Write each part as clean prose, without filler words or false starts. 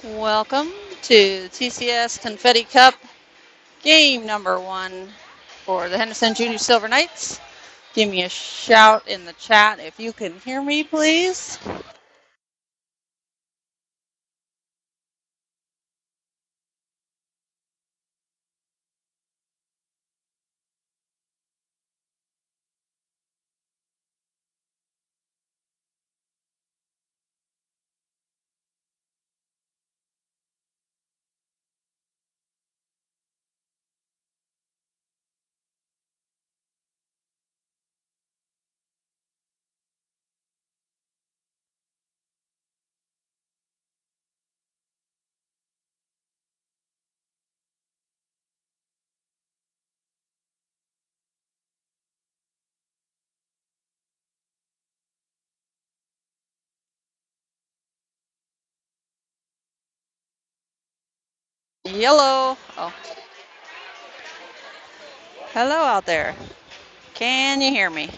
Welcome to TCS Confetti Cup, game number 1 for the Henderson Junior Silver Knights. Give me a shout in the chat if you can hear me, please. Yellow. Oh, hello out there. Can you hear me?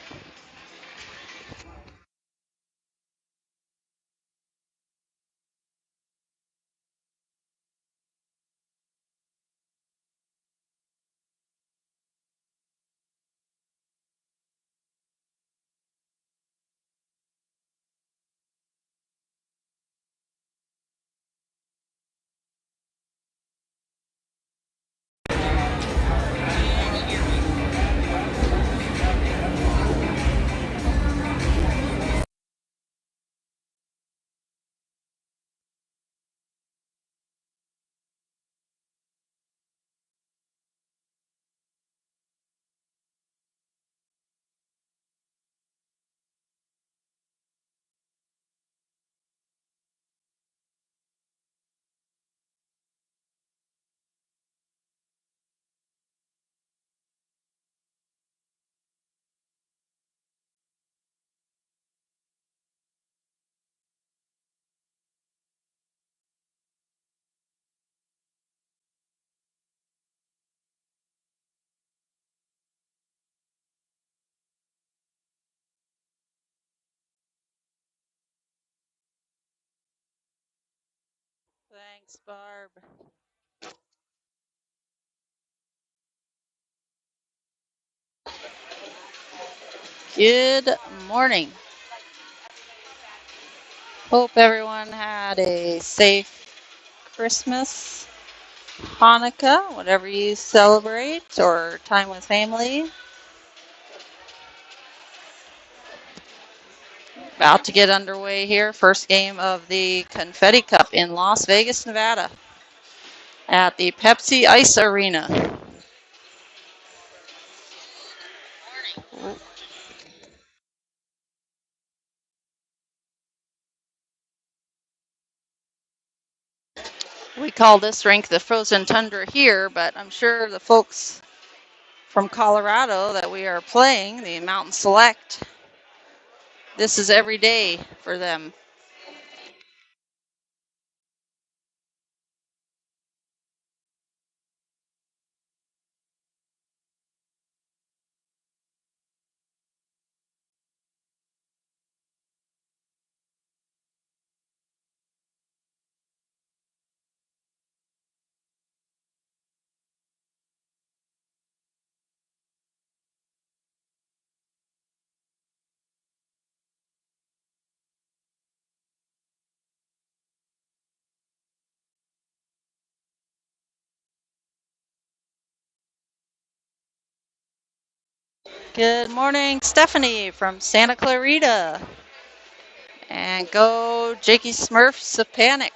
Thanks, Barb. Good morning. Hope everyone had a safe Christmas, Hanukkah, whatever you celebrate, or time with family. About to get underway here. First game of the Confetti Cup in Las Vegas, Nevada at the Pepsi Ice Arena. We call this rink the Frozen Tundra here, but I'm sure the folks from Colorado that we are playing, the Mountain Select, this is every day for them. Good morning, Stephanie from Santa Clarita. And go Jakey Smurfs of Panic.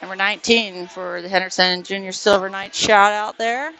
Number 19 for the Henderson Junior Silver Knights shout out there.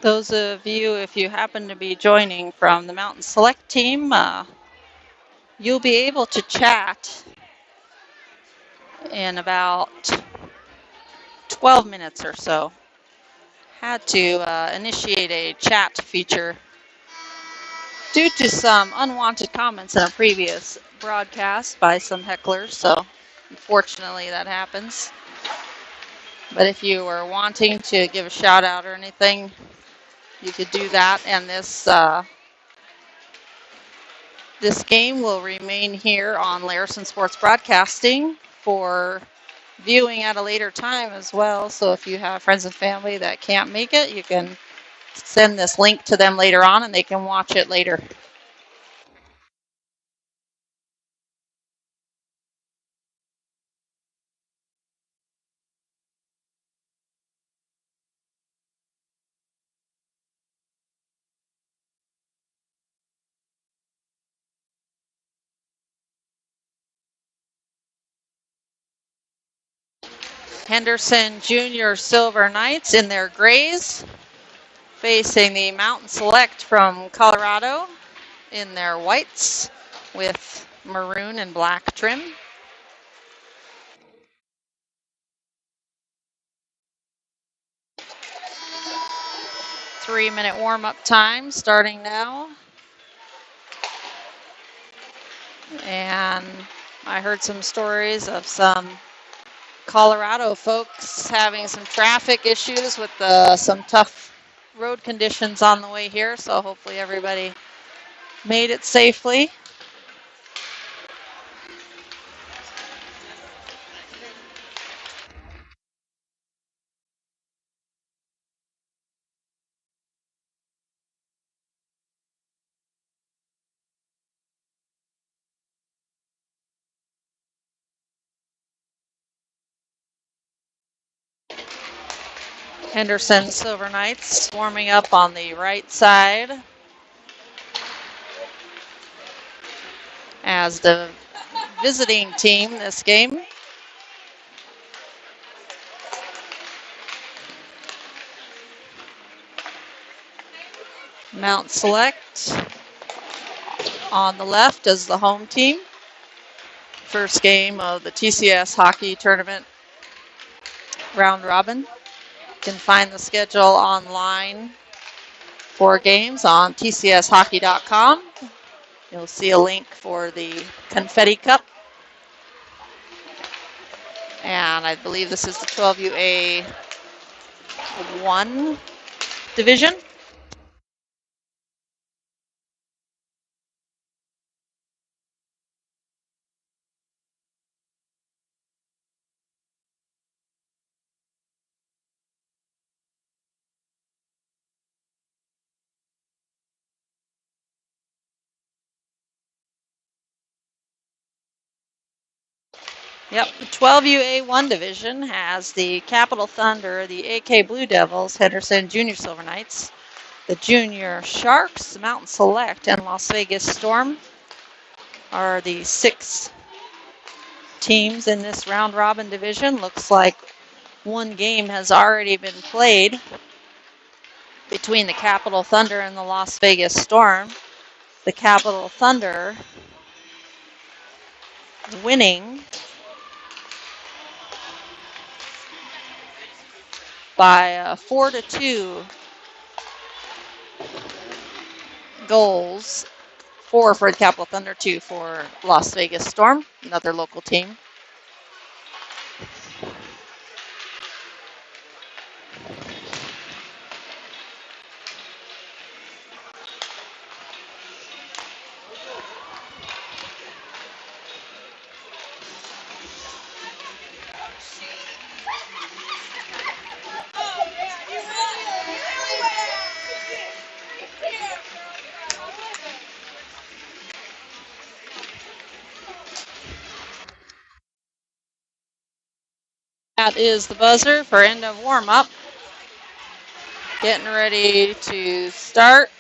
Those of you, if you happen to be joining from the Mountain Select team, you'll be able to chat in about 12 minutes or so. Had to initiate a chat feature due to some unwanted comments in a previous broadcast by some hecklers, so unfortunately that happens. But if you were wanting to give a shout out or anything, you could do that, and this game will remain here on Larison Sports Broadcasting for viewing at a later time as well. So if you have friends and family that can't make it, you can send this link to them later on and they can watch it later. Henderson Junior Silver Knights in their grays, facing the Mountain Select from Colorado in their whites with maroon and black trim. Three-minute warm-up time starting now. And I heard some stories of some Colorado folks having some traffic issues with some tough road conditions on the way here, so hopefully everybody made it safely. Henderson Silver Knights warming up on the right side as the visiting team this game. Mount Select on the left as the home team. First game of the TCS hockey tournament round robin. You can find the schedule online for games on tcshockey.com. You'll see a link for the Confetti Cup. And I believe this is the 12UA 1 division. Yep, the 12UA1 division has the Capital Thunder, the AK Blue Devils, Henderson Junior Silver Knights, the Junior Sharks, the Mountain Select, and Las Vegas Storm are the 6 teams in this round robin division. Looks like one game has already been played between the Capital Thunder and the Las Vegas Storm. The Capital Thunder winning by 4-2 goals. 4 for the Capital Thunder, 2 for Las Vegas Storm, another local team. That is the buzzer for end of warm-up. Getting ready to start.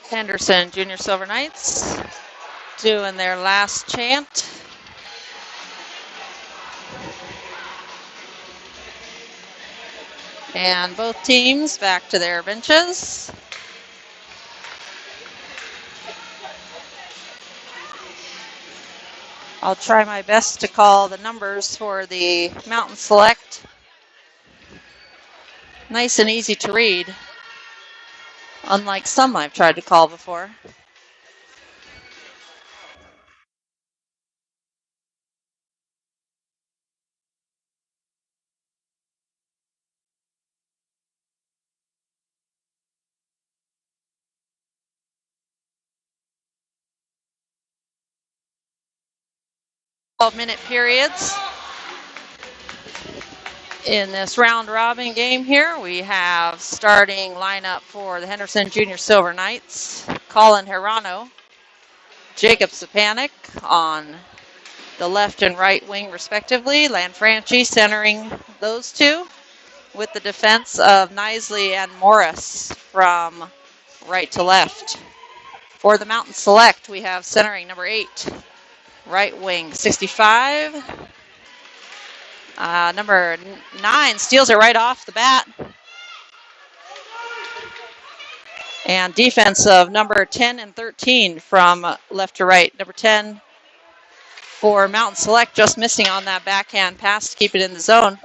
Henderson Junior Silver Knights doing their last chant. And both teams back to their benches. I'll try my best to call the numbers for the Mountain Select. Nice and easy to read, unlike some I've tried to call before. Minute periods in this round robin game here. We have starting lineup for the Henderson Junior Silver Knights. Colin Hirano, Jacob Sapanik on the left and right wing respectively. Lanfranchi centering those two with the defense of Nisley and Morris from right to left. For the Mountain Select, we have centering number 8, right wing 65. Number 9 steals it right off the bat. And defense of number 10 and 13 from left to right. Number 10 for Mountain Select, just missing on that backhand pass to keep it in the zone.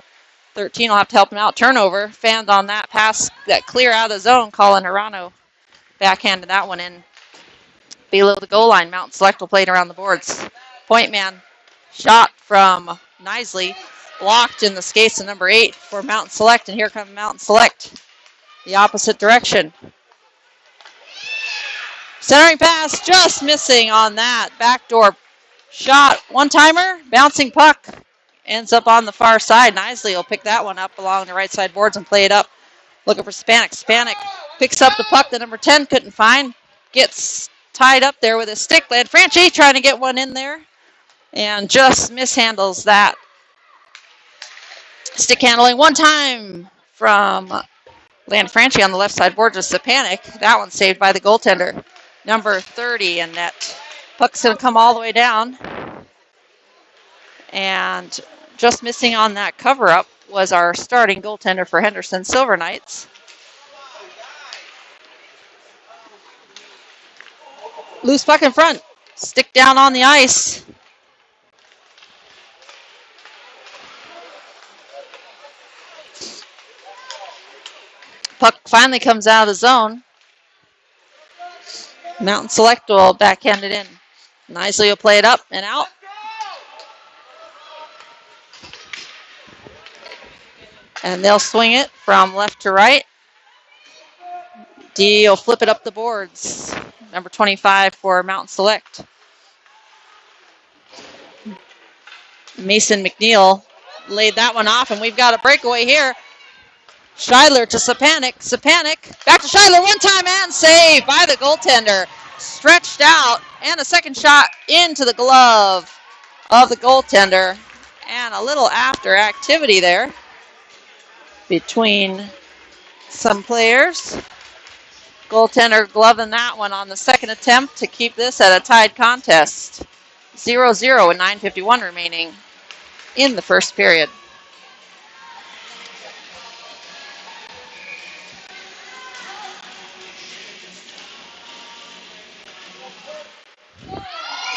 13 will have to help him out. Turnover, fanned on that pass, that clear out of the zone. Colin Hirano backhanded that one in below the goal line. Mountain Select will play it around the boards. Point man shot from Nisley, blocked in the skates of number 8 for Mountain Select, and here comes Mountain Select, the opposite direction. Centering pass, just missing on that backdoor shot. One-timer, bouncing puck, ends up on the far side. Nisley will pick that one up along the right side boards and play it up. Looking for Spanik. Spanik picks up the puck that number 10 couldn't find. Gets tied up there with his stick. Lanfranchi trying to get one in there and just mishandles that. Stick handling one time from Lanfranchi on the left side board to Sapanik. That one saved by the goaltender, number 30 in net. Puck's going to come all the way down. And just missing on that cover-up was our starting goaltender for Henderson Silver Knights. Loose puck in front. Stick down on the ice. Puck finally comes out of the zone. Mountain Select will backhand it in. Nicely will play it up and out. And they'll swing it from left to right. D will flip it up the boards. Number 25 for Mountain Select. Mason McNeil laid that one off, and we've got a breakaway here. Scheidler to Sapanik. Sapanik back to Scheidler one time and saved by the goaltender. Stretched out and a second shot into the glove of the goaltender. And a little after activity there between some players. Goaltender gloving that one on the second attempt to keep this at a tied contest. 0-0 with 9:51 remaining in the first period.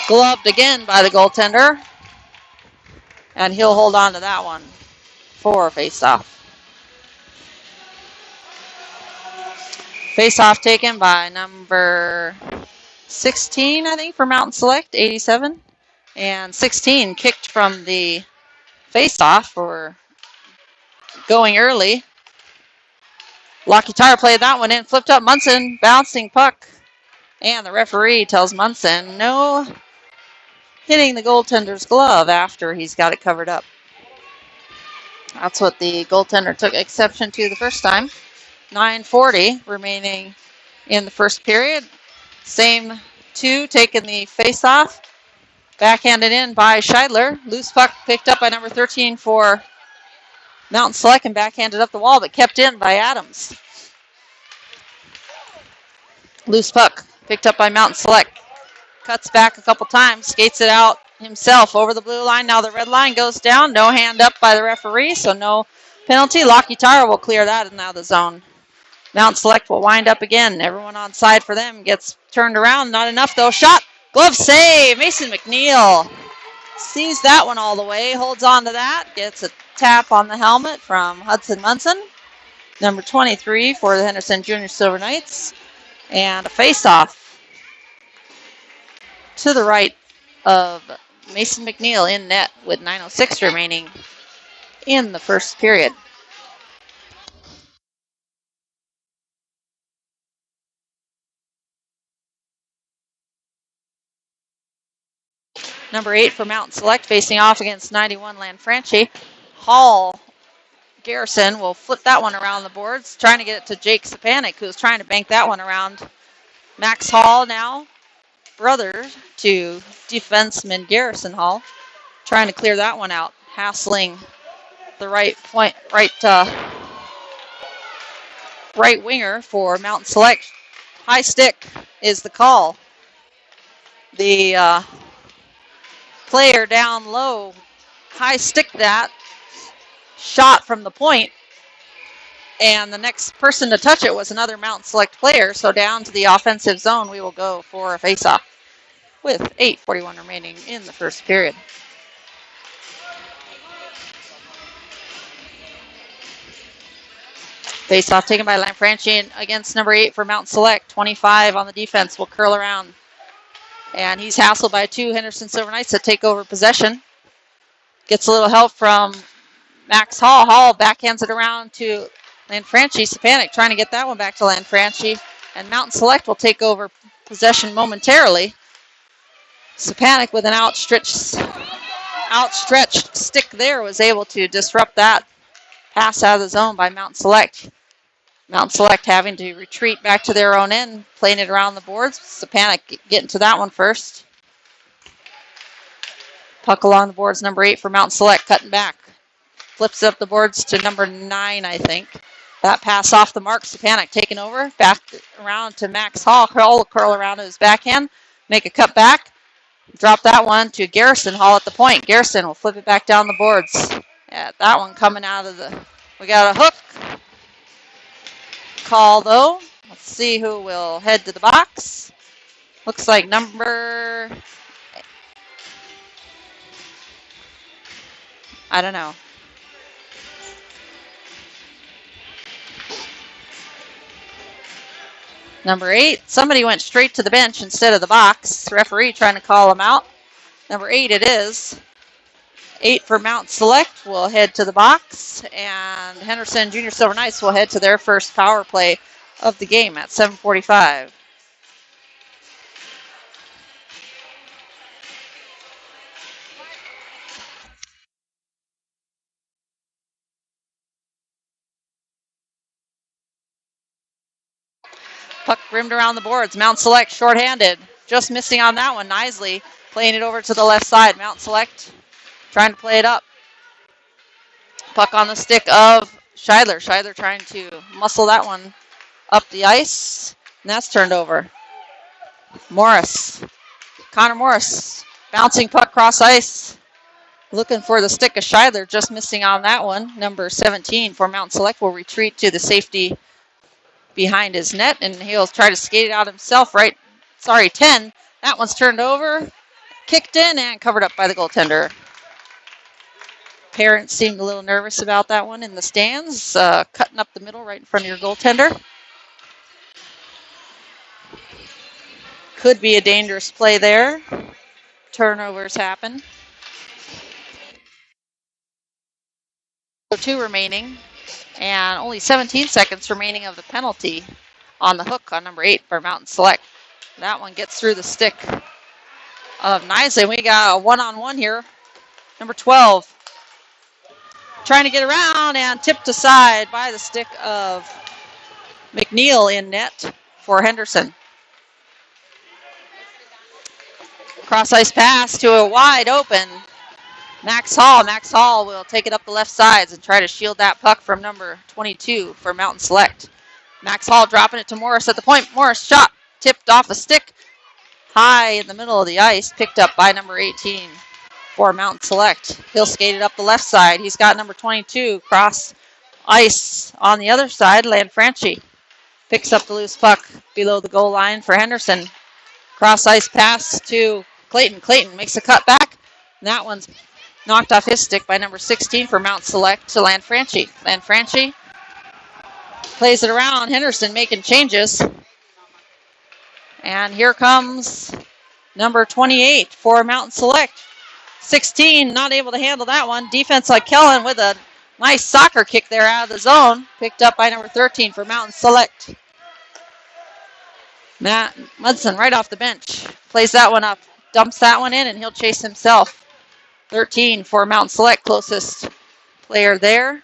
Gloved again by the goaltender. And he'll hold on to that one for a face-off. Face-off taken by number 16, I think, for Mountain Select, 87. And 16 kicked from the face-off for going early. Lockie Tire played that one in, flipped up Munson, bouncing puck. And the referee tells Munson, no hitting the goaltender's glove after he's got it covered up. That's what the goaltender took exception to the first time. 9:40 remaining in the first period. Same two taking the face-off. Backhanded in by Scheidler. Loose puck picked up by number 13 for Mountain Select and backhanded up the wall, but kept in by Adams. Loose puck Picked up by Mountain Select. Cuts back a couple times, skates it out himself over the blue line. Now the red line goes down. No hand up by the referee, so no penalty. Lockheed Tire will clear that and out of the zone. Mountain Select will wind up again. Everyone on side for them gets turned around. Not enough though. Shot. Glove save. Mason McNeil sees that one all the way. Holds on to that. Gets a tap on the helmet from Hudson Munson. Number 23 for the Henderson Junior Silver Knights. And a face-off to the right of Mason McNeil in net with 9:06 remaining in the first period. Number 8 for Mountain Select facing off against 91 Lanfranchi. Hall Garrison will flip that one around the boards, trying to get it to Jake Sapanik, who's trying to bank that one around. Max Hall now, brother to defenseman Garrison Hall, trying to clear that one out, hassling the right winger for Mountain Select. High stick is the call. The player down low high stick that shot from the point, and the next person to touch it was another Mountain Select player, so down to the offensive zone we will go for a face-off with 8:41 remaining in the first period. Face-off taken by Lanfranchi against number 8 for Mountain Select. 25 on the defense will curl around, and he's hassled by 2 Henderson Silver Knights that take over possession. Gets a little help from Max Hall. Hall backhands it around to Lanfranchi. Sapanik trying to get that one back to Lanfranchi, and Mountain Select will take over possession momentarily. Sapanik with an outstretched stick there was able to disrupt that pass out of the zone by Mountain Select. Mountain Select having to retreat back to their own end, playing it around the boards. Sapanik getting to that one first. Puck along the boards, number 8 for Mountain Select, cutting back. Flips up the boards to number 9, I think. That pass off the mark, Sapanik taking over. Back around to Max Hall. Hall will curl around to his backhand. Make a cut back. Drop that one to Garrison Hall at the point. Garrison will flip it back down the boards. Yeah, that one coming out of the... We got a hook call, though. Let's see who will head to the box. Looks like number... I don't know. Number 8, somebody went straight to the bench instead of the box. Referee trying to call him out. Number 8 it is. 8 for Mountain Select will head to the box, and Henderson Junior Silver Knights will head to their first power play of the game at 7:45. Puck rimmed around the boards. Mountain Select shorthanded. Just missing on that one. Nisley playing it over to the left side. Mountain Select trying to play it up. Puck on the stick of Scheidler. Scheidler trying to muscle that one up the ice. And that's turned over. Morris. Connor Morris bouncing puck cross ice. Looking for the stick of Scheidler. Just missing on that one. Number 17 for Mountain Select will retreat to the safety behind his net, and he'll try to skate it out himself, 10. That one's turned over, kicked in, and covered up by the goaltender. Parents seemed a little nervous about that one in the stands, cutting up the middle right in front of your goaltender. Could be a dangerous play there. Turnovers happen. 2 remaining. And only 17 seconds remaining of the penalty on the hook on number 8 for Mountain Select. That one gets through the stick of Nisley. We got a one-on-one here. Number 12 trying to get around and tipped aside by the stick of McNeil in net for Henderson. Cross ice pass to a wide open Max Hall. Max Hall will take it up the left sides and try to shield that puck from number 22 for Mountain Select. Max Hall dropping it to Morris at the point. Morris shot tipped off a stick high in the middle of the ice, picked up by number 18 for Mountain Select. He'll skate it up the left side. He's got number 22 cross ice on the other side. Lanfranchi picks up the loose puck below the goal line for Henderson. Cross ice pass to Clayton. Clayton makes a cut back. And that one's knocked off his stick by number 16 for Mountain Select to Lanfranchi. Lanfranchi plays it around. Henderson making changes. And here comes number 28 for Mountain Select. 16 not able to handle that one. Defense like Kellen with a nice soccer kick there out of the zone. Picked up by number 13 for Mountain Select. Matt Mudson right off the bench. Plays that one up. Dumps that one in and he'll chase himself. 13 for Mountain Select, closest player there.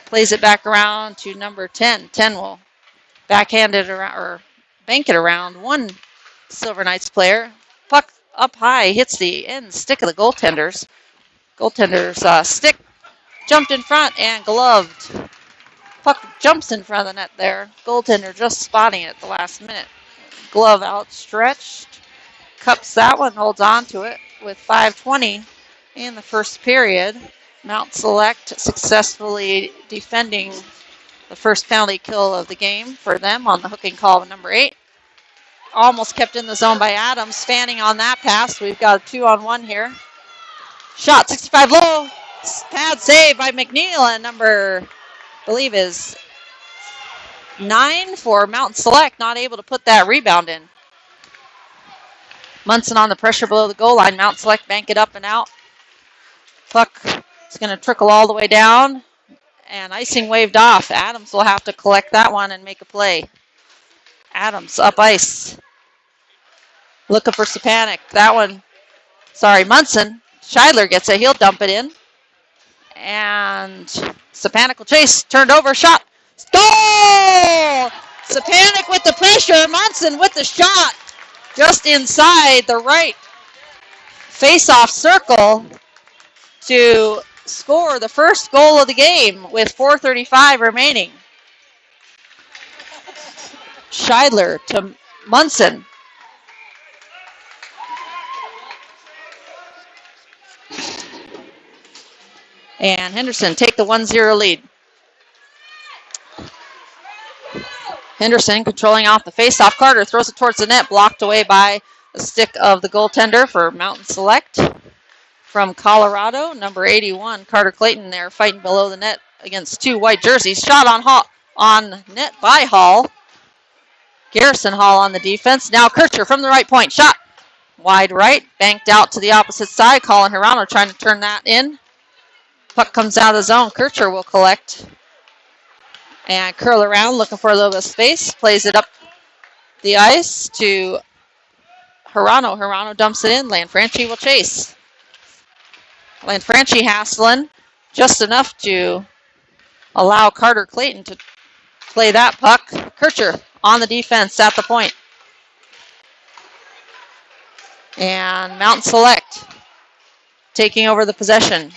Plays it back around to number 10. 10 will backhand it around or bank it around one Silver Knights player. Puck up high, hits the end stick of the goaltenders. Goaltender's stick jumped in front and gloved. Puck jumps in front of the net there. Goaltender just spotting it at the last minute. Glove outstretched. Cups that one, holds on to it with 5:20 in the first period. Mount Select successfully defending the first penalty kill of the game for them on the hooking call of number 8. Almost kept in the zone by Adams. Fanning on that pass. We've got a 2-on-1 here. Shot 65 low. Pad save by McNeil and number, I believe, is 9 for Mountain Select. Not able to put that rebound in. Munson on the pressure below the goal line. Mountain Select bank it up and out. Puck is going to trickle all the way down. And icing waved off. Adams will have to collect that one and make a play. Adams up ice. Looking for Stepanek. That one, Munson. Scheidler gets it. He'll dump it in. And Stepanek will chase. Turned over. Shot. Goal! Stepanek with the pressure. Munson with the shot. Just inside the right face-off circle to score the first goal of the game with 4:35 remaining. Scheidler to Munson. And Henderson take the 1-0 lead. Henderson controlling off the face-off. Carter throws it towards the net, blocked away by the stick of the goaltender for Mountain Select. From Colorado, number 81, Carter Clayton there fighting below the net against two white jerseys. Shot on net by Hall. Garrison Hall on the defense. Now Kircher from the right point. Shot wide right. Banked out to the opposite side. Colin Hirano trying to turn that in. Puck comes out of the zone. Kircher will collect. And curl around, looking for a little bit of space. Plays it up the ice to Hirano. Hirano dumps it in. Lanfranchi will chase. Lanfranchi hassling just enough to allow Carter Clayton to play that puck. Kircher on the defense at the point. And Mountain Select taking over the possession.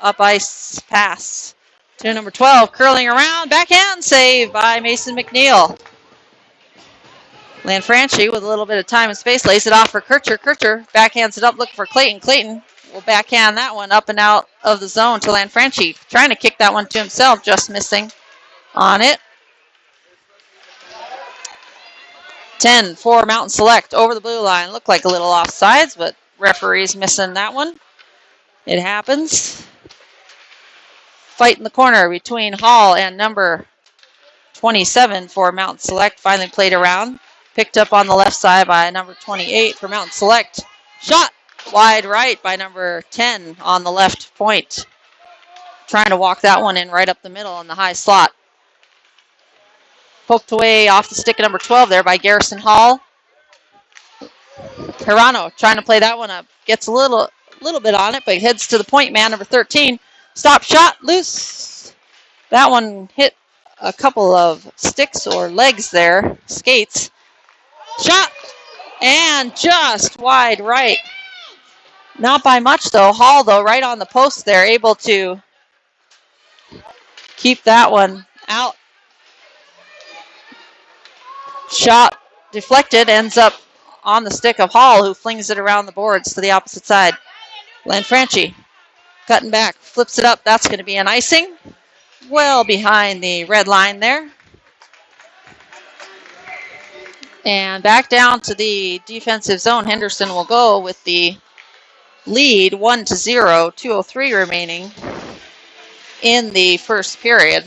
Up ice pass to number 12, curling around. Backhand save by Mason McNeil. Lanfranchi with a little bit of time and space lays it off for Kircher. Kircher backhands it up looking for Clayton. Clayton will backhand that one up and out of the zone to Lanfranchi. Trying to kick that one to himself, just missing on it. 10 for Mountain Select over the blue line. Looked like a little offsides, but referee's missing that one. It happens. Fight in the corner between Hall and number 27 for Mountain Select. Finally played around. Picked up on the left side by number 28 for Mountain Select. Shot wide right by number 10 on the left point. Trying to walk that one in right up the middle in the high slot. Poked away off the stick of number 12 there by Garrison Hall. Hirano trying to play that one up. Gets a little bit on it, but heads to the point man, number 13. Stop shot, loose. That one hit a couple of sticks or legs there, skates. Shot, and just wide right. Not by much, though. Hall, though, right on the post there, able to keep that one out. Shot deflected, ends up on the stick of Hall, who flings it around the boards to the opposite side. Lanfranchi cutting back, flips it up. That's going to be an icing. Well behind the red line there. And back down to the defensive zone. Henderson will go with the lead 1-0, 2:03 remaining in the first period.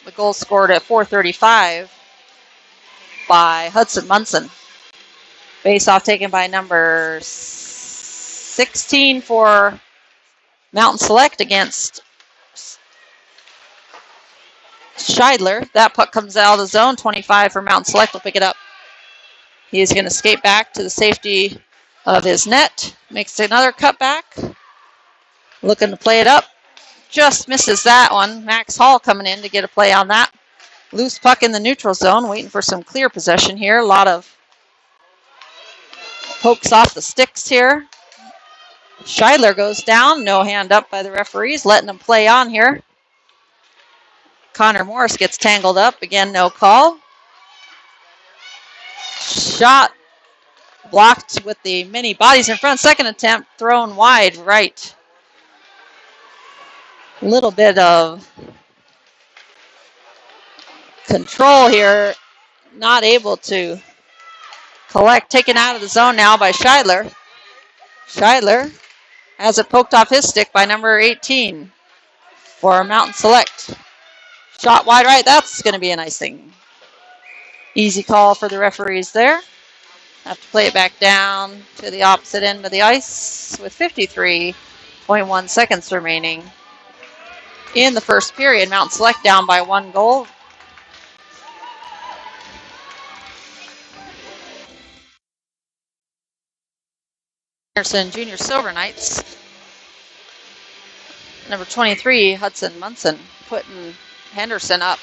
The goal scored at 4:35 by Hudson Munson. Face off taken by number 16 for Mountain Select against Scheidler. That puck comes out of the zone. 25 for Mountain Select will pick it up. He's going to skate back to the safety of his net. Makes another cutback. Looking to play it up. Just misses that one. Max Hall coming in to get a play on that. Loose puck in the neutral zone. Waiting for some clear possession here. A lot of pokes off the sticks here. Scheidler goes down. No hand up by the referees. Letting him play on here. Connor Morris gets tangled up. Again, no call. Shot blocked with the many bodies in front. Second attempt thrown wide right. A little bit of control here. Not able to collect. Taken out of the zone now by Scheidler. Scheidler has it poked off his stick by number 18 for Mountain Select. Shot wide right. That's going to be an icing. Easy call for the referees there. Have to play it back down to the opposite end of the ice with 53.1 seconds remaining in the first period. Mountain Select down by 1 goal. Anderson Junior Silver Knights. Number 23, Hudson Munson, putting Henderson up.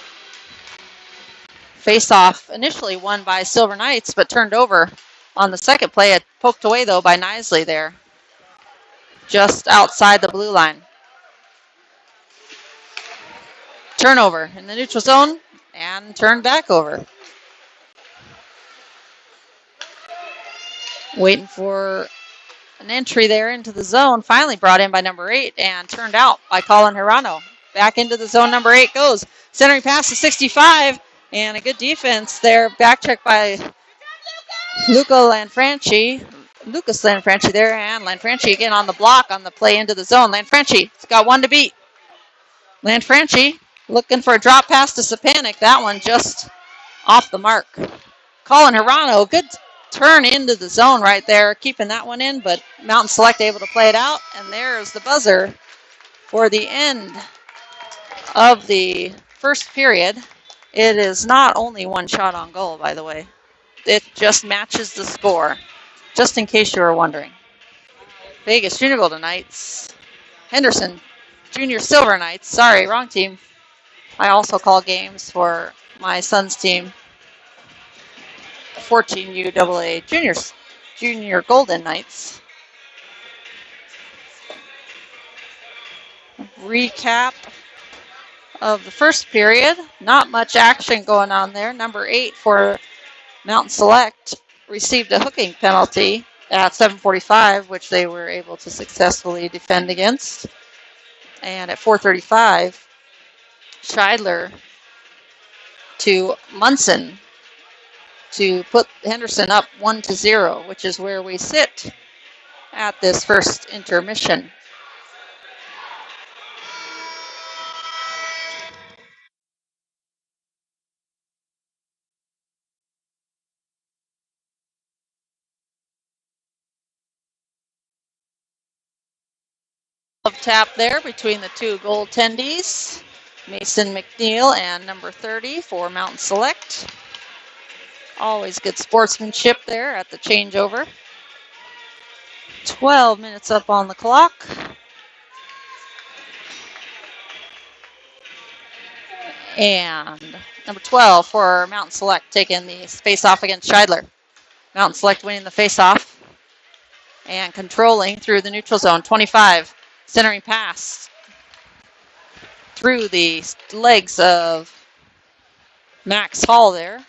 Face-off initially won by Silver Knights, but turned over on the second play. It poked away, though, by Nisley there, just outside the blue line. Turnover in the neutral zone and turned back over. Waiting for an entry there into the zone. Finally brought in by number 8 and turned out by Colin Hirano. Back into the zone, number 8 goes. Centering pass to 65. And a good defense there. Back check by Lucas Lanfranchi there. And Lanfranchi again on the block on the play into the zone. Lanfranchi's got one to beat. Lanfranchi looking for a drop pass to Sapanik. That one just off the mark. Colin Hirano, good turn into the zone right there. Keeping that one in, but Mountain Select able to play it out. And there's the buzzer for the end of the first period. It is not only 1 shot on goal, by the way. It just matches the score, just in case you were wondering. Vegas Junior Golden Knights. Henderson Junior Silver Knights. Sorry, wrong team. I also call games for my son's team. 14 UAA Junior Golden Knights. Recap of the first period. Not much action going on there. Number 8 for Mountain Select received a hooking penalty at 7:45, which they were able to successfully defend against. And at 4:35, Scheidler to Munson to put Henderson up 1-0, which is where we sit at this first intermission. Tap there between the two goaltendies, Mason McNeil and number 30 for Mountain Select. Always good sportsmanship there at the changeover. 12 minutes up on the clock. And number 12 for Mountain Select taking the face-off against Scheidler. Mountain Select winning the face-off and controlling through the neutral zone. 25. Centering pass through the legs of Max Hall there,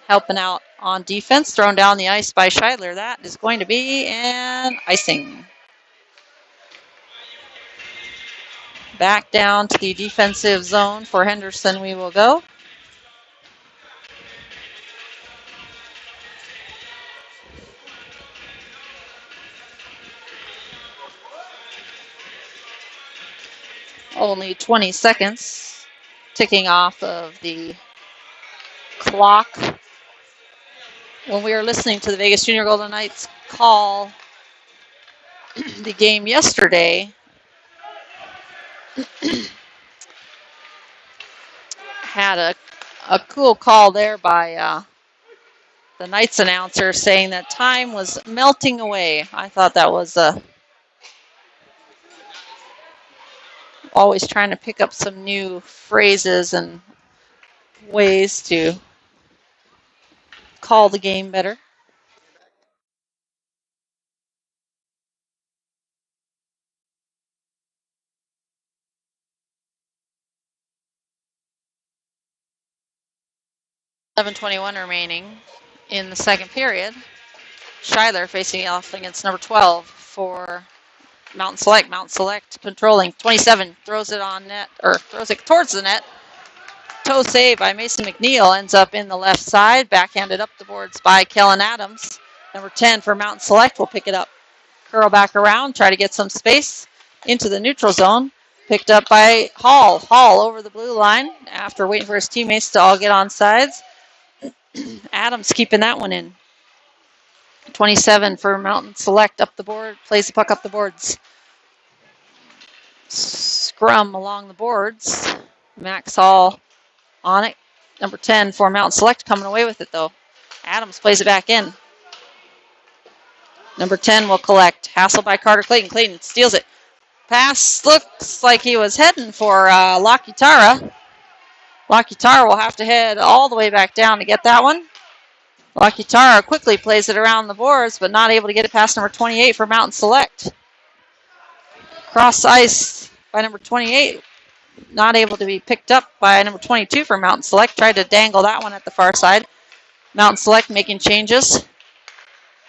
helping out on defense, thrown down the ice by Scheidler. That is going to be an icing. Back down to the defensive zone for Henderson we will go. Only 20 seconds ticking off of the clock. When we were listening to the Vegas Junior Golden Knights call the game yesterday, had a cool call there by the Knights announcer saying that time was melting away. I thought that was always trying to pick up some new phrases and ways to call the game better. .11:21 remaining in the second period. Scheidler facing off against number 12 for Mountain Select. Mountain Select controlling. 27 throws it on net, or throws it towards the net. Toe save by Mason McNeil, ends up in the left side. Backhanded up the boards by Kellen Adams. Number 10 for Mountain Select will pick it up. Curl back around, try to get some space into the neutral zone. Picked up by Hall. Hall over the blue line after waiting for his teammates to all get on sides. Adams keeping that one in. 27 for Mountain Select up the board, plays the puck up the boards. Scrum along the boards. Max Hall on it. Number 10 for Mountain Select coming away with it though. Adams plays it back in. Number 10 will collect. Hassle by Carter Clayton. Clayton steals it. Pass looks like he was heading for Lakitara. Lakitara will have to head all the way back down to get that one. Lakitara quickly plays it around the boards, but not able to get it past number 28 for Mountain Select. Cross ice by number 28. Not able to be picked up by number 22 for Mountain Select. Tried to dangle that one at the far side. Mountain Select making changes.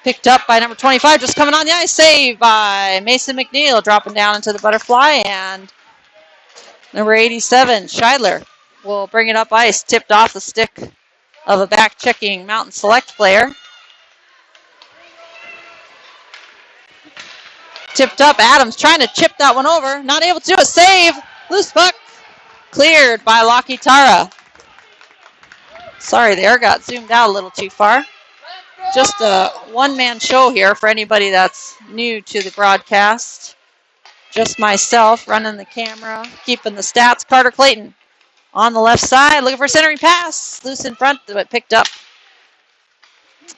Picked up by number 25, just coming on the ice. Save by Mason McNeil, dropping down into the butterfly. And number 87, Scheidler, will bring it up ice. Tipped off the stick of a back-checking Mountain Select player. Tipped up. Adams trying to chip that one over. Not able to do a save. Loose puck. Cleared by Lakitara. Sorry, the air got zoomed out a little too far. Just a one-man show here for anybody that's new to the broadcast. Just myself running the camera, keeping the stats. Carter Clayton on the left side, looking for a centering pass. Loose in front, but picked up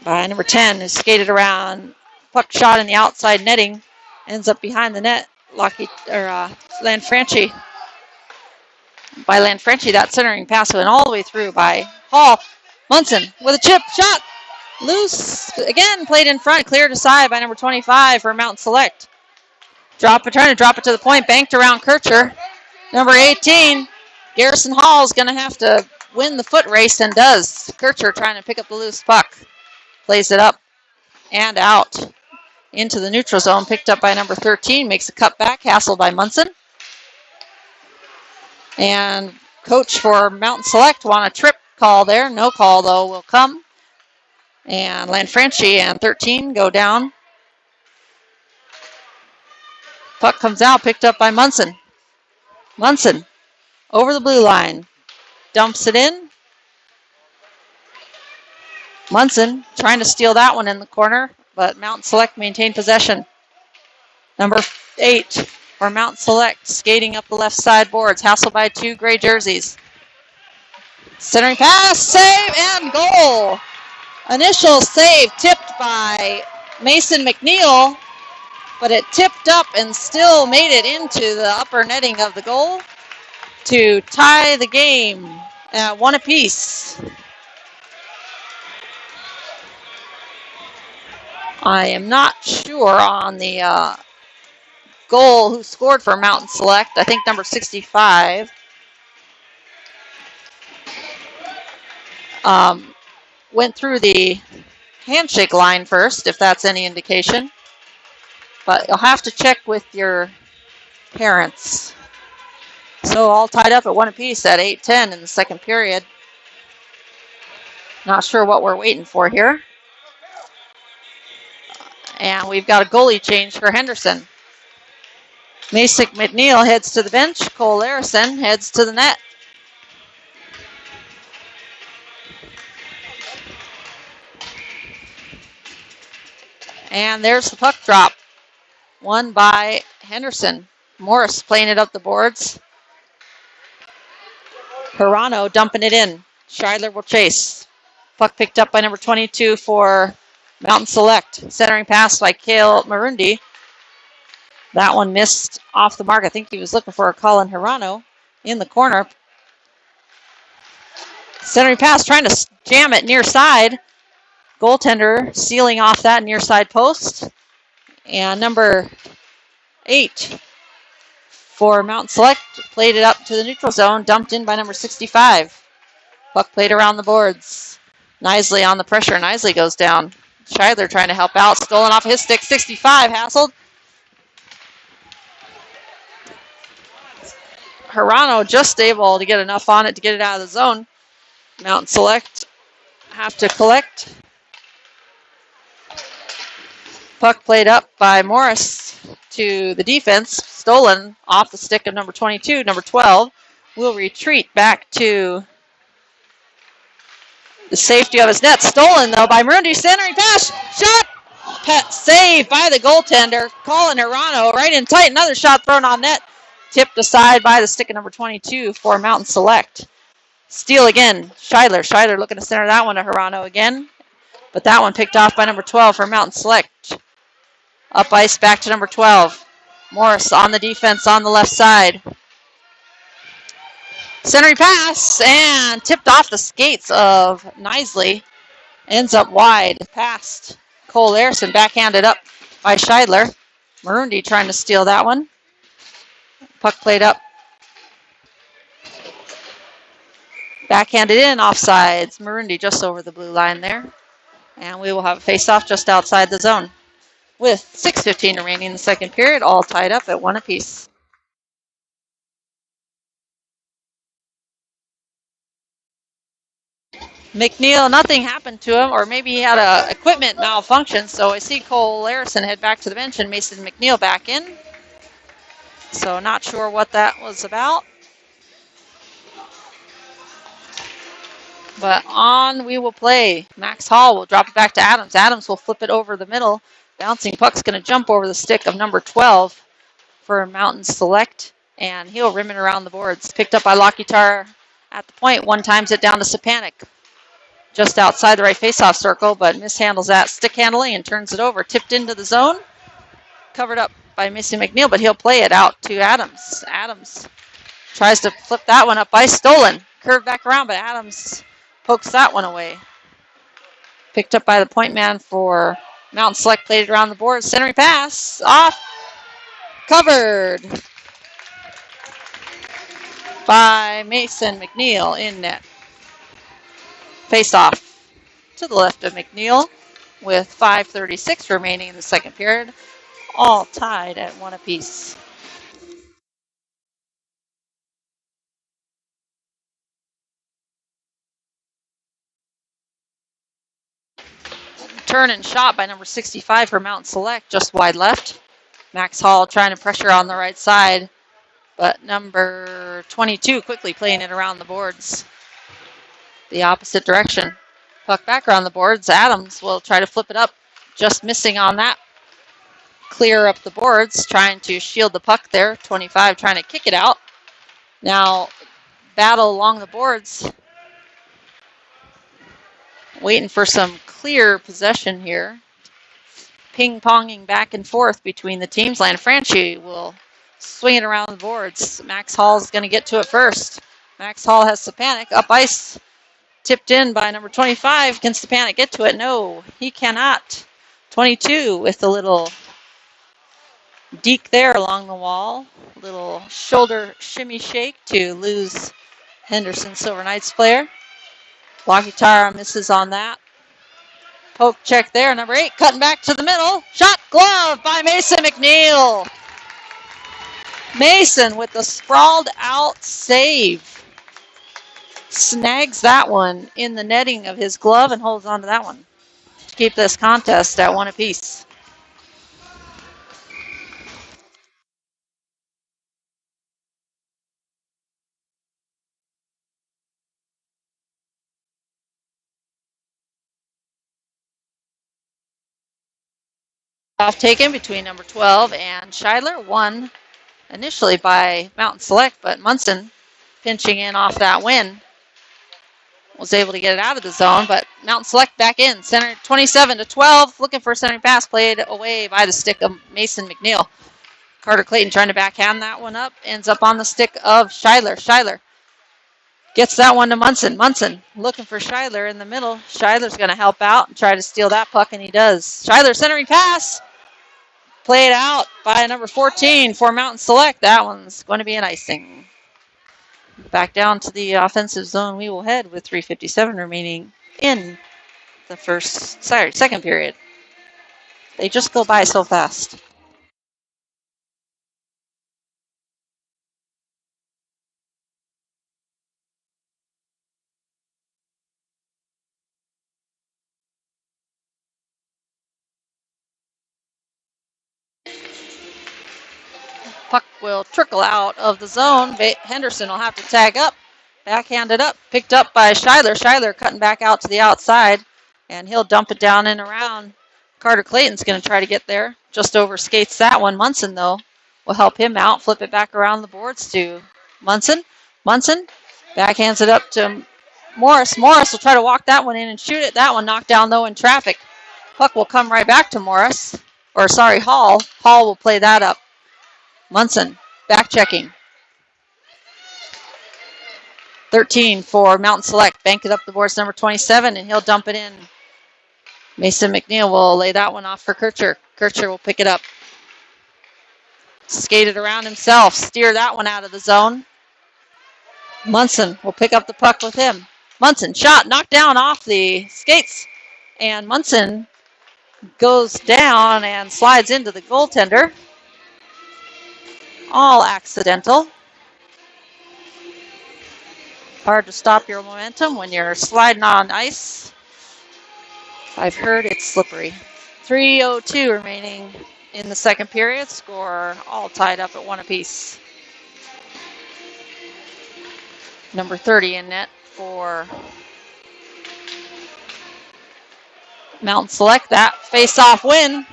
by number 10, who skated around. Puck shot in the outside netting. Ends up behind the net. Lanfranchi. By Lanfranchi, that centering pass went all the way through by Hall. Munson with a chip shot. Loose, again, played in front, cleared aside by number 25 for Mountain Select. Trying to drop it to the point, banked around Kircher. Number 18, Garrison Hall is going to have to win the foot race and does. Kircher trying to pick up the loose puck. Plays it up and out into the neutral zone, picked up by number 13, makes a cut back, hassled by Munson. And coach for Mountain Select want a trip call there. No call, though, will come. And Lanfranchi and 13 go down. Puck comes out, picked up by Munson. Munson over the blue line. Dumps it in. Munson trying to steal that one in the corner, but Mountain Select maintained possession. Number 8 for Mountain Select, skating up the left side boards, hassled by 2 gray jerseys. Centering pass, save, and goal. Initial save tipped by Mason McNeil, but it tipped up and still made it into the upper netting of the goal to tie the game at 1 apiece. I am not sure on the goal who scored for Mountain Select. I think number 65 went through the handshake line first, if that's any indication. But you'll have to check with your parents. So all tied up at 1 apiece at 8:10 in the second period. Not sure what we're waiting for here. And we've got a goalie change for Henderson. Mason McNeil heads to the bench. Cole Larison heads to the net. And there's the puck drop. Won by Henderson. Morris playing it up the boards. Hirano dumping it in. Scheidler will chase. Puck picked up by number 22 for Mountain Select. Centering pass by Cale Marundi. That one missed off the mark. I think he was looking for a Colin Hirano in the corner. Centering pass, trying to jam it near side. Goaltender sealing off that near side post. And number 8 for Mountain Select played it up to the neutral zone, dumped in by number 65. Puck played around the boards. Knisley on the pressure. Knisley goes down. Scheidler trying to help out. Stolen off his stick. 65 hassled. Hirano just able to get enough on it to get it out of the zone. Mountain Select have to collect. Puck played up by Morris to the defense. Stolen off the stick of number 22. Number 12 will retreat back to the safety of his net. Stolen, though, by Marundi. Centering pass. Shot. Saved by the goaltender. Colin Hirano right in tight. Another shot thrown on net. Tipped aside by the stick of number 22 for Mountain Select. Steal again. Scheidler. Scheidler looking to center that one to Hirano again. But that one picked off by number 12 for Mountain Select. Up ice back to number 12. Morris on the defense on the left side. Centering pass and tipped off the skates of Knisley. Ends up wide past Cole Larison. Backhanded up by Scheidler. Marundi trying to steal that one. Puck played up. Backhanded in, offsides. Marundi just over the blue line there. And we will have a face-off just outside the zone. With 6:15 remaining in the second period, all tied up at 1 apiece. McNeil, nothing happened to him, or maybe he had a equipment malfunction, so I see Cole Larison head back to the bench and Mason McNeil back in. So not sure what that was about. But on we will play. Max Hall will drop it back to Adams. Adams will flip it over the middle. Bouncing puck's going to jump over the stick of number 12 for Mountain Select, and he'll rim it around the boards. Picked up by Lokitar at the point. One times it down to Stepanek. Just outside the right faceoff circle, but mishandles that stick handling and turns it over. Tipped into the zone. Covered up by Mason McNeil, but he'll play it out to Adams. Adams tries to flip that one up by Stolen. Curved back around, but Adams pokes that one away. Picked up by the point man for Mountain Select, played it around the board. Centering pass, off, covered by Mason McNeil in net. Face off to the left of McNeil with 5:36 remaining in the second period. All tied at 1 apiece. Turn and shot by number 65 for Mountain Select, just wide left. Max Hall trying to pressure on the right side, but number 22 quickly playing it around the boards. The opposite direction. Puck back around the boards. Adams will try to flip it up, just missing on that. Clear up the boards, trying to shield the puck there. 25 trying to kick it out. Now battle along the boards. Waiting for some clear possession here. Ping-ponging back and forth between the teams. Lanfranchi will swing it around the boards. Max Hall is going to get to it first. Max Hall has Stepanek up ice. Tipped in by number 25. Can Stepanek get to it? No, he cannot. 22 with a little deke there along the wall. Little shoulder shimmy shake to lose Henderson Silver Knights player. Lokitar misses on that. Poke check there. Number 8 cutting back to the middle. Shot glove by Mason McNeil. Mason with the sprawled out save. Snags that one in the netting of his glove and holds on to that one to keep this contest at 1 apiece. Off taken between number 12 and Scheidler. Won initially by Mountain Select, but Munson pinching in off that win was able to get it out of the zone, but Mountain Select back in. Center 27-12, looking for a centering pass, played away by the stick of Mason McNeil. Carter Clayton trying to backhand that one up, ends up on the stick of Scheidler. Scheidler gets that one to Munson. Munson looking for Scheidler in the middle. Scheidler's going to help out and try to steal that puck, and he does. Scheidler centering pass, played out by number 14 for Mountain Select. That one's going to be an icing. Back down to the offensive zone we will head with 3:57 remaining in the second period. They just go by so fast. Puck will trickle out of the zone. Henderson will have to tag up. Backhanded up. Picked up by Scheidler. Scheidler cutting back out to the outside. And he'll dump it down and around. Carter Clayton's going to try to get there. Just over skates that one. Munson, though, will help him out. Flip it back around the boards to Munson. Munson backhands it up to Morris. Morris will try to walk that one in and shoot it. That one knocked down, though, in traffic. Puck will come right back to Morris. Hall. Hall will play that up. Munson, back checking. 13 for Mountain Select. Bank it up the boards, number 27, and he'll dump it in. Mason McNeil will lay that one off for Kircher. Kircher will pick it up. Skate it around himself. Steer that one out of the zone. Munson will pick up the puck with him. Munson, shot, knocked down off the skates. And Munson goes down and slides into the goaltender. All accidental. Hard to stop your momentum when you're sliding on ice. I've heard it's slippery. 3:02 remaining in the second period. Score all tied up at 1 apiece. Number 30 in net for Mountain Select. That face-off win.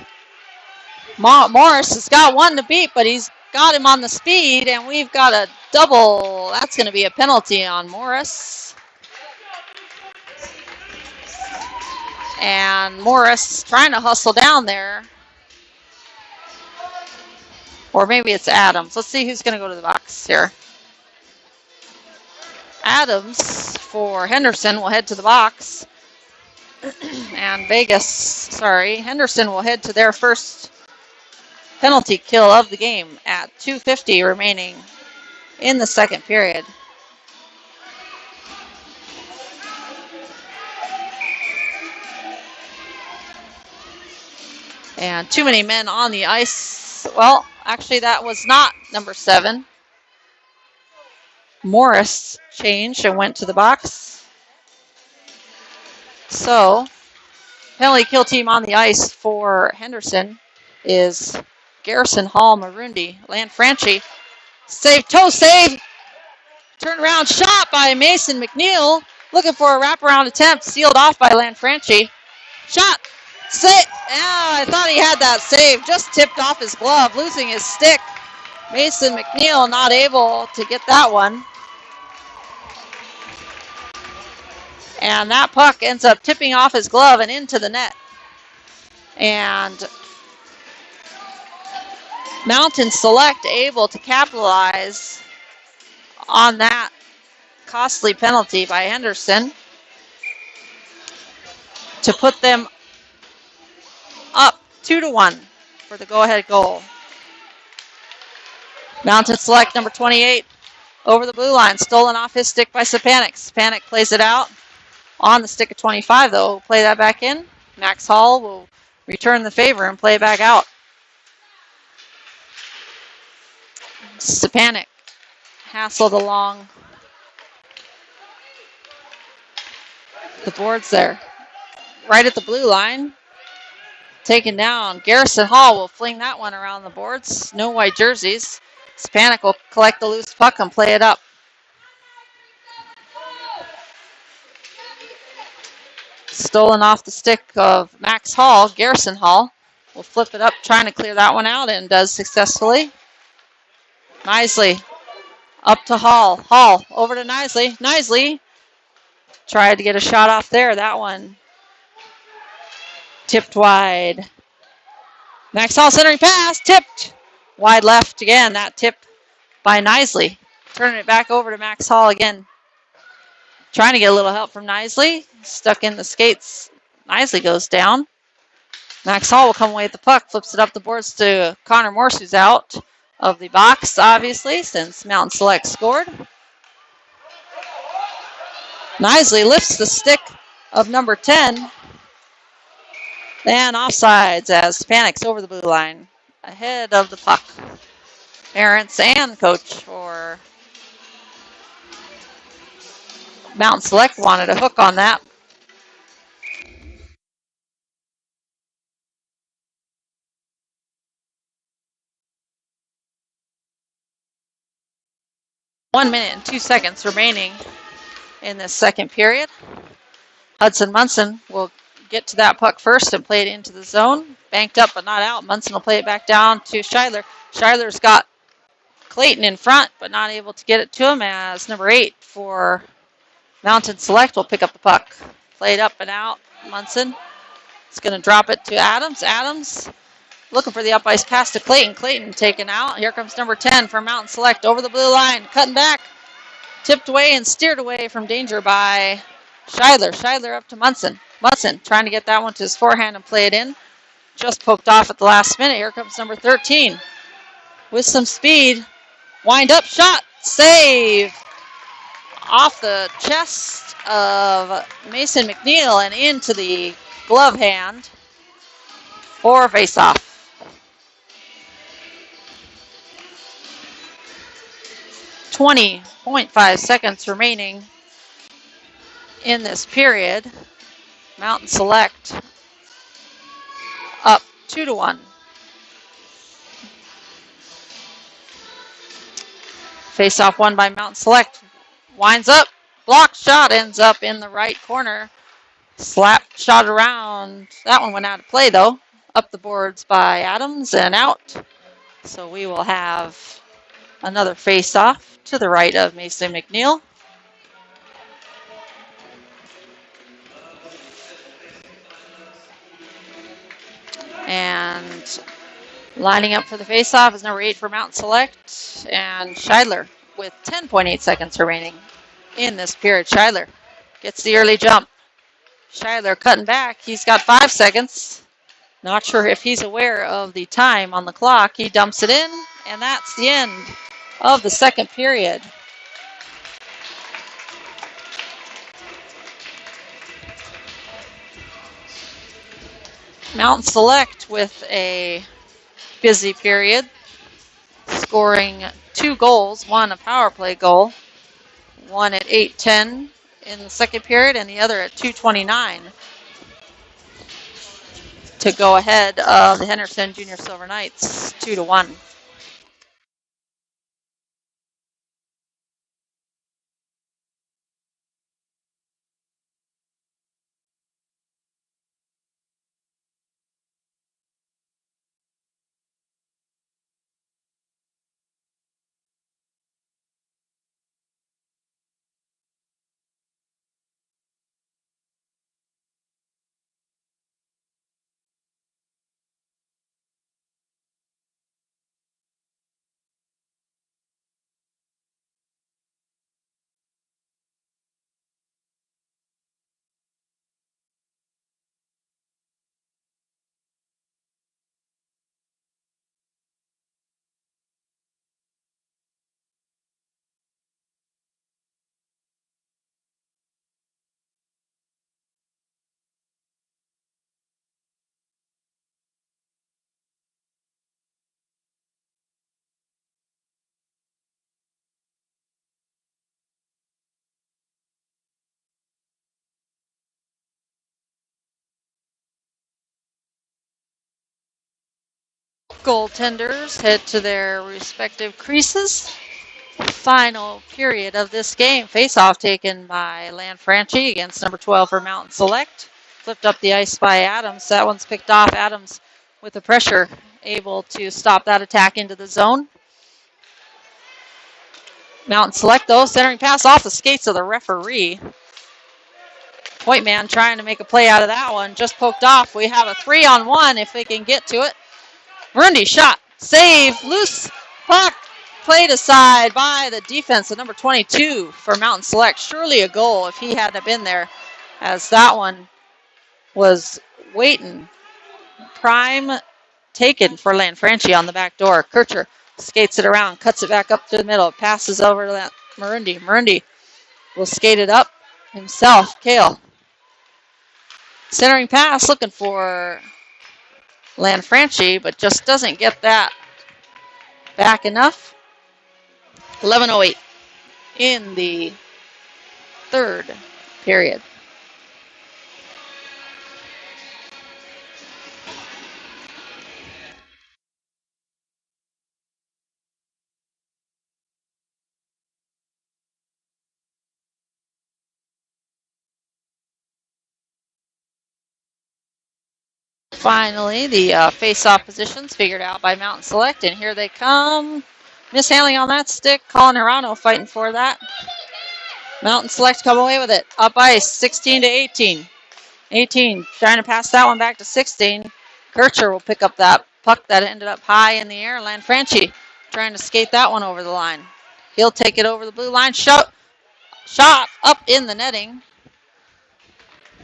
Morris has got one to beat, but he's got him on the speed, and we've got a double. That's going to be a penalty on Morris. And Morris trying to hustle down there. Or maybe it's Adams. Let's see who's going to go to the box here. Adams for Henderson will head to the box. And Henderson will head to their first penalty kill of the game at 2:50 remaining in the second period. And too many men on the ice. Well, actually that was not number 7. Morris changed and went to the box. So, penalty kill team on the ice for Henderson is Garrison, Hall, Marundi, Lanfranchi. Toe save. Turn around shot by Mason McNeil. Looking for a wraparound attempt. Sealed off by Lanfranchi. Shot. Save. I thought he had that save. Just tipped off his glove, losing his stick. Mason McNeil not able to get that one. And that puck ends up tipping off his glove and into the net. And Mountain Select able to capitalize on that costly penalty by Henderson to put them up 2-1 for the go-ahead goal. Mountain Select, number 28, over the blue line, stolen off his stick by Sapanik. Sapanik plays it out on the stick of 25, though. Play that back in. Max Hall will return the favor and play back out. Stepanek hassled along the boards there. Right at the blue line. Taken down. Garrison Hall will fling that one around the boards. No white jerseys. Stepanek will collect the loose puck and play it up. Stolen off the stick of Max Hall. Garrison Hall will flip it up, trying to clear that one out, and does successfully. Nisley up to Hall. Hall over to Nisley. Nisley tried to get a shot off there. That one tipped wide. Max Hall centering pass. Tipped wide left again. That tip by Nisley. Turning it back over to Max Hall again. Trying to get a little help from Nisley. Stuck in the skates. Nisley goes down. Max Hall will come away with the puck. Flips it up the boards to Connor Morse, who's out of the box, obviously, since Mountain Select scored. Nisley lifts the stick of number 10. And offsides as Stepanek's over the blue line. Ahead of the puck. Parents and coach for Mountain Select wanted a hook on that. One minute and 2 seconds remaining in this second period. Hudson Munson will get to that puck first and play it into the zone. Banked up but not out. Munson will play it back down to Schuyler. Schuyler's got Clayton in front but not able to get it to him as number 8 for Mountain Select will pick up the puck. Played up and out. Munson is going to drop it to Adams. Adams looking for the up ice pass to Clayton. Clayton taken out. Here comes number 10 for Mountain Select over the blue line. Cutting back. Tipped away and steered away from danger by Schuyler. Schuyler up to Munson. Munson trying to get that one to his forehand and play it in. Just poked off at the last minute. Here comes number 13 with some speed. Wind up shot. Save. Off the chest of Mason McNeil and into the glove hand for face-off. 20.5 seconds remaining in this period. Mountain Select up 2-1. Face-off won by Mountain Select. Winds up. Block shot ends up in the right corner. Slap shot around. That one went out of play though. Up the boards by Adams and out. So we will have another face-off to the right of Mason McNeil. And lining up for the face-off is number 8 for Mountain Select and Schuyler with 10.8 seconds remaining in this period. Schuyler gets the early jump. Schuyler cutting back. He's got 5 seconds. Not sure if he's aware of the time on the clock. He dumps it in, and that's the end of the second period. Mountain Select with a busy period, scoring 2 goals, one a power play goal, one at 8:10 in the second period and the other at 2:29 to go ahead of the Henderson Junior Silver Knights 2-1. Goaltenders head to their respective creases. Final period of this game. Face-off taken by Lanfranchi against number 12 for Mountain Select. Flipped up the ice by Adams. That one's picked off. Adams with the pressure able to stop that attack into the zone. Mountain Select, though, centering pass off the skates of the referee. Point man trying to make a play out of that one. Just poked off. We have a 3-on-1 if they can get to it. Murundi shot. Save. Loose puck. Played aside by the defense of number 22 for Mountain Select. Surely a goal if he hadn't been there, as that one was waiting. Prime taken for Lanfranchi on the back door. Kircher skates it around, cuts it back up to the middle, passes over to that Murundi. Murundi will skate it up himself. Kale. Centering pass looking for Lanfranchi, but just doesn't get that back enough. 11:08 in the third period. Finally, the face-off positions figured out by Mountain Select, and here they come. Mishandling on that stick. Colin Hirano fighting for that. Mountain Select come away with it. Up ice, 16-18. 18 trying to pass that one back to 16. Kircher will pick up that puck that ended up high in the air. Lanfranchi trying to skate that one over the line. He'll take it over the blue line. Shot up in the netting.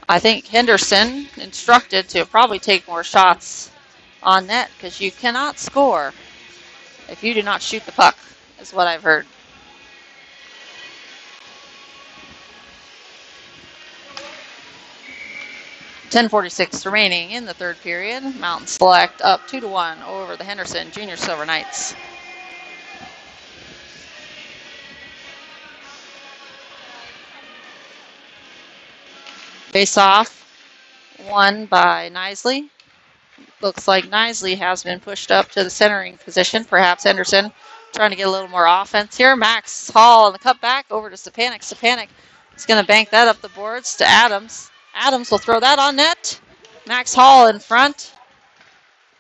I think Henderson instructed to probably take more shots on net because you cannot score if you do not shoot the puck, is what I've heard. .10:46 remaining in the third period. Mountain Select up 2-1 over the Henderson Junior Silver Knights. Face off, won by Knisley. Looks like Knisley has been pushed up to the centering position. Perhaps Henderson trying to get a little more offense here. Max Hall on the cutback over to Stepanek. Stepanek is going to bank that up the boards to Adams. Adams will throw that on net. Max Hall in front.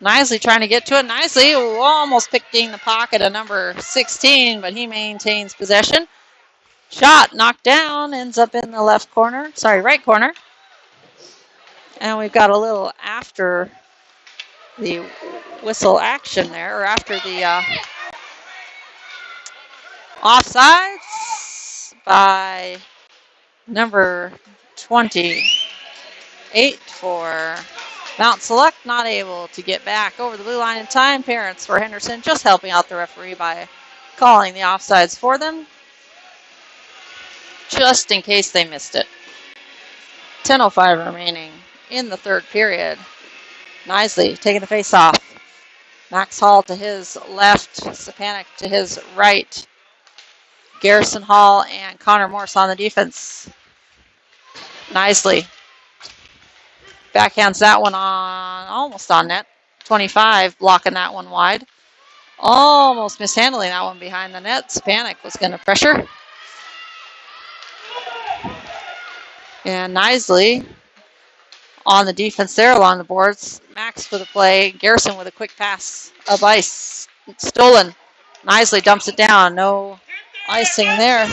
Knisley trying to get to it. Knisley almost picking the pocket of number 16, but he maintains possession. Shot knocked down, ends up in the right corner. And we've got a little after the whistle action there, or after the offsides by number 28 for Mountain Select, not able to get back over the blue line in time. Parents for Henderson just helping out the referee by calling the offsides for them, just in case they missed it. 10:05 remaining in the third period. Knisley taking the face off. Max Hall to his left, Stepanek to his right. Garrison Hall and Connor Morse on the defense. Knisley backhands that one on, almost on net. 25 blocking that one wide. Almost mishandling that one behind the net. Stepanek was going to pressure. And Knisley on the defense there along the boards. Max for the play. Garrison with a quick pass up ice. It's stolen. Knisley dumps it down. No icing there.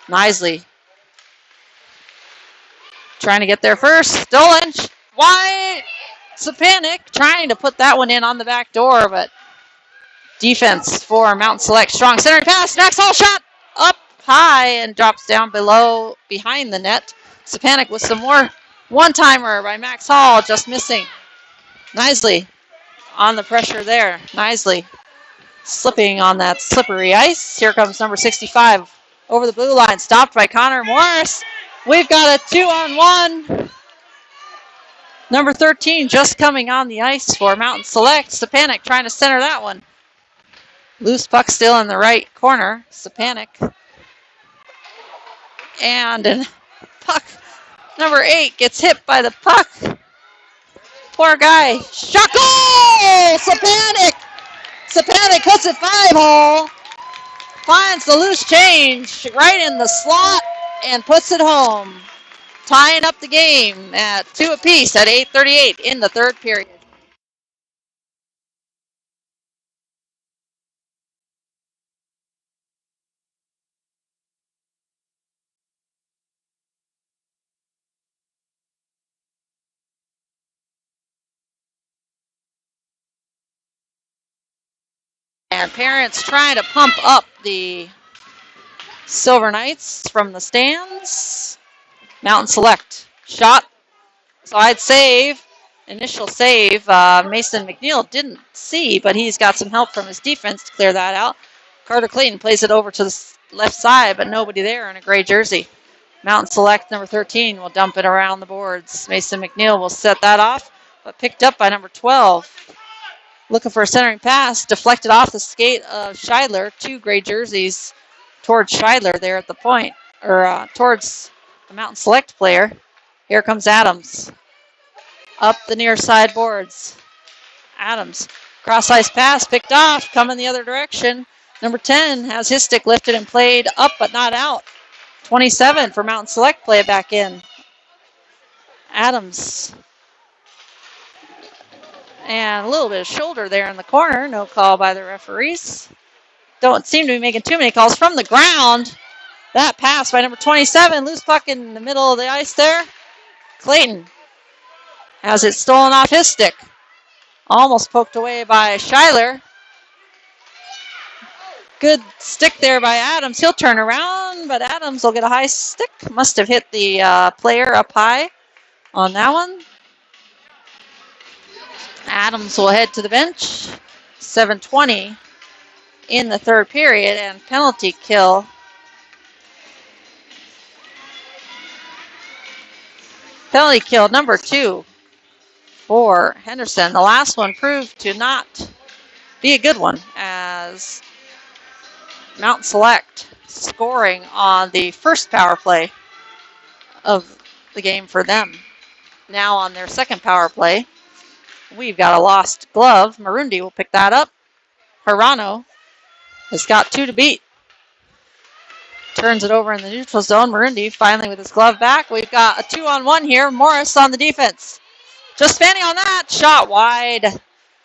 Knisley trying to get there first. Stolen. Wide. Stepanek trying to put that one in on the back door, but defense for Mountain Select. Strong centering pass. Max Hall shot up high and drops down behind the net. Stepanek with some more one-timer by Max Hall, just missing. Knisley on the pressure there. Knisley slipping on that slippery ice. Here comes number 65 over the blue line, stopped by Connor Morris. We've got a 2-on-1. Number 13 just coming on the ice for Mountain Select. Stepanek trying to center that one. Loose puck still in the right corner. Stepanek. And puck number 8 gets hit by the puck. poor guy. Shot goal! Sapanic puts it 5-hole. Finds the loose change right in the slot and puts it home. Tying up the game at 2 apiece at 8:38 in the third period. And parents trying to pump up the Silver Knights from the stands. Mountain Select. Shot. Side save. Initial save. Mason McNeil didn't see, but he's got some help from his defense to clear that out. Carter Clayton plays it over to the left side, but nobody there in a gray jersey. Mountain Select, number 13, will dump it around the boards. Mason McNeil will set that off, but picked up by number 12. Looking for a centering pass, deflected off the skate of Scheidler. 2 gray jerseys towards Scheidler there at the point, or towards the Mountain Select player. Here comes Adams. Up the near side boards. Adams, cross-ice pass, picked off, coming the other direction. Number 10 has his stick lifted and played up but not out. 27 for Mountain Select, play it back in. Adams. And a little bit of shoulder there in the corner. No call by the referees. Don't seem to be making too many calls from the ground. That pass by number 27. Loose puck in the middle of the ice there. Clayton has it stolen off his stick. Almost poked away by Schuyler. Good stick there by Adams. He'll turn around, but Adams will get a high stick. Must have hit the player up high on that one. Adams will head to the bench. 7:20 in the third period, and penalty kill. Penalty kill number 2 for Henderson. The last one proved to not be a good one, as Mountain Select scoring on the first power play of the game for them. Now on their second power play, we've got a lost glove. Marundi will pick that up. Hirano has got 2 to beat. Turns it over in the neutral zone. Marundi finally with his glove back. We've got a 2-on-1 here. Morris on the defense. Just fanning on that. Shot wide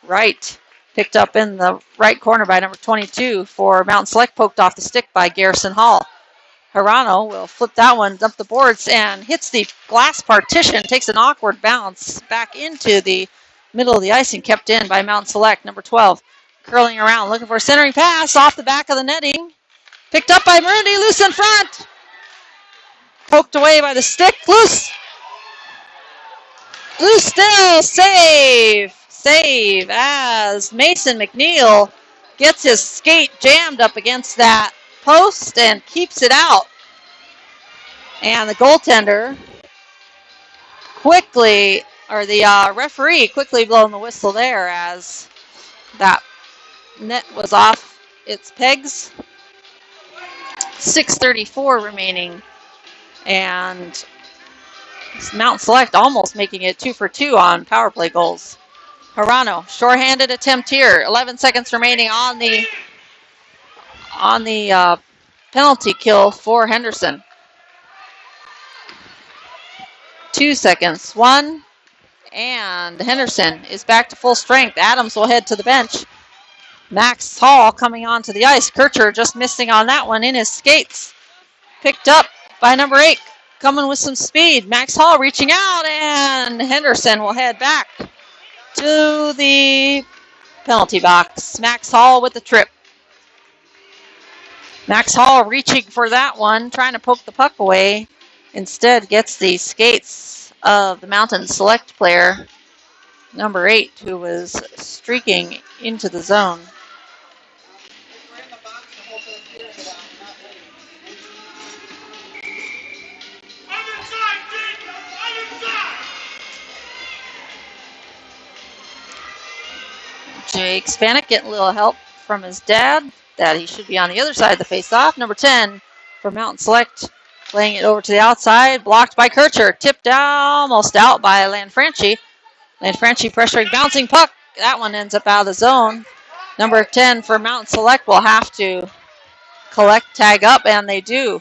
right. Picked up in the right corner by number 22 for Mountain Select. Poked off the stick by Garrison Hall. Hirano will flip that one, dump the boards, and hits the glass partition. Takes an awkward bounce back into the middle of the ice and kept in by Mountain Select. Number 12 curling around, looking for a centering pass off the back of the netting. Picked up by Marundi, loose in front. Poked away by the stick, loose. Loose still, save as Mason McNeil gets his skate jammed up against that post and keeps it out. And the goaltender quickly, or the referee quickly blowing the whistle there as that net was off its pegs. 6:34 remaining, and Mountain Select almost making it 2 for 2 on power play goals. Hirano, shorthanded attempt here. 11 seconds remaining on the penalty kill for Henderson. 2 seconds. 1, and Henderson is back to full strength. Adams will head to the bench. Max Hall coming onto the ice. Kircher just missing on that one in his skates. Picked up by number 8. Coming with some speed. Max Hall reaching out, and Henderson will head back to the penalty box. Max Hall with the trip. Max Hall reaching for that one, trying to poke the puck away. Instead gets the skates of the Mountain Select player, number 8, who was streaking into the zone. Jake Spanik getting a little help from his dad, that he should be on the other side of the face-off. Number 10 for Mountain Select, playing it over to the outside, blocked by Kircher, tipped almost out by Lanfranchi. Lanfranchi pressuring, bouncing puck. That one ends up out of the zone. Number 10 for Mountain Select will have to collect, tag up, and they do.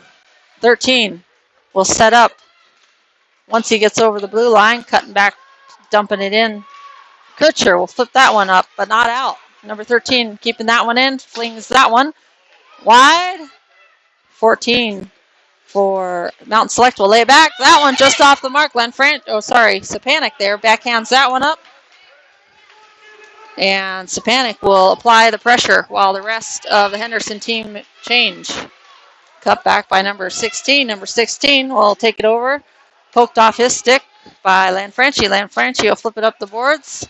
13 will set up once he gets over the blue line, cutting back, dumping it in. Kircher will flip that one up, but not out. Number 13 keeping that one in, flings that one wide. 14 for Mountain Select will lay it back. That one just off the mark. Sapanic there backhands that one up. And Sapanic will apply the pressure while the rest of the Henderson team change. Cut back by number 16. Number 16 will take it over. Poked off his stick by Lanfranchi. Lanfranchi will flip it up the boards.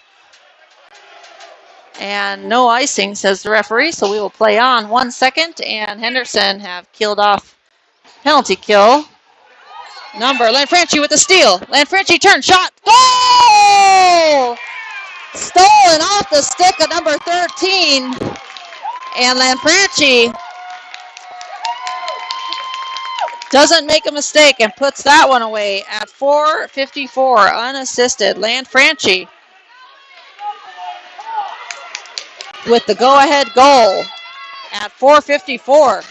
And no icing, says the referee, so we will play on 1 second. And Henderson have killed off penalty kill. Lanfranchi with the steal. Lanfranchi turn, shot, goal! Stolen off the stick of number 13. And Lanfranchi doesn't make a mistake and puts that one away at 4:54 unassisted. Lanfranchi with the go-ahead goal at 4:54.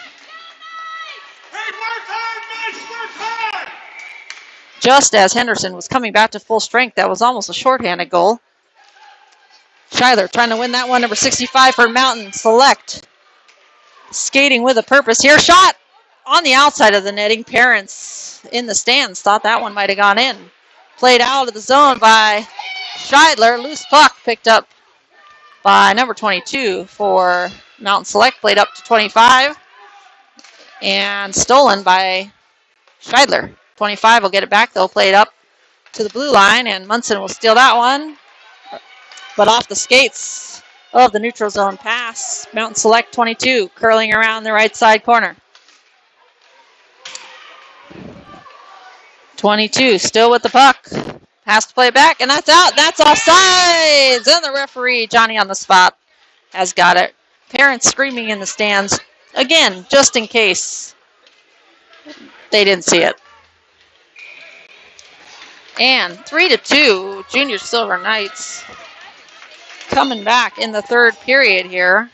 Just as Henderson was coming back to full strength, that was almost a shorthanded goal. Schuyler trying to win that one, number 65 for Mountain Select. Skating with a purpose here. Shot on the outside of the netting. Parents in the stands thought that one might have gone in. Played out of the zone by Scheidler. Loose puck picked up by number 22 for Mountain Select. Played up to 25. And stolen by Scheidler. 25 will get it back. They'll play it up to the blue line. And Munson will steal that one. But off the skates of the neutral zone pass. Mountain Select 22 curling around the right side corner. 22 still with the puck. Has to play it back, and that's out. That's offsides. And the referee, Johnny on the spot, has got it. Parents screaming in the stands. Again, just in case they didn't see it. And 3-2, Junior Silver Knights coming back in the third period here.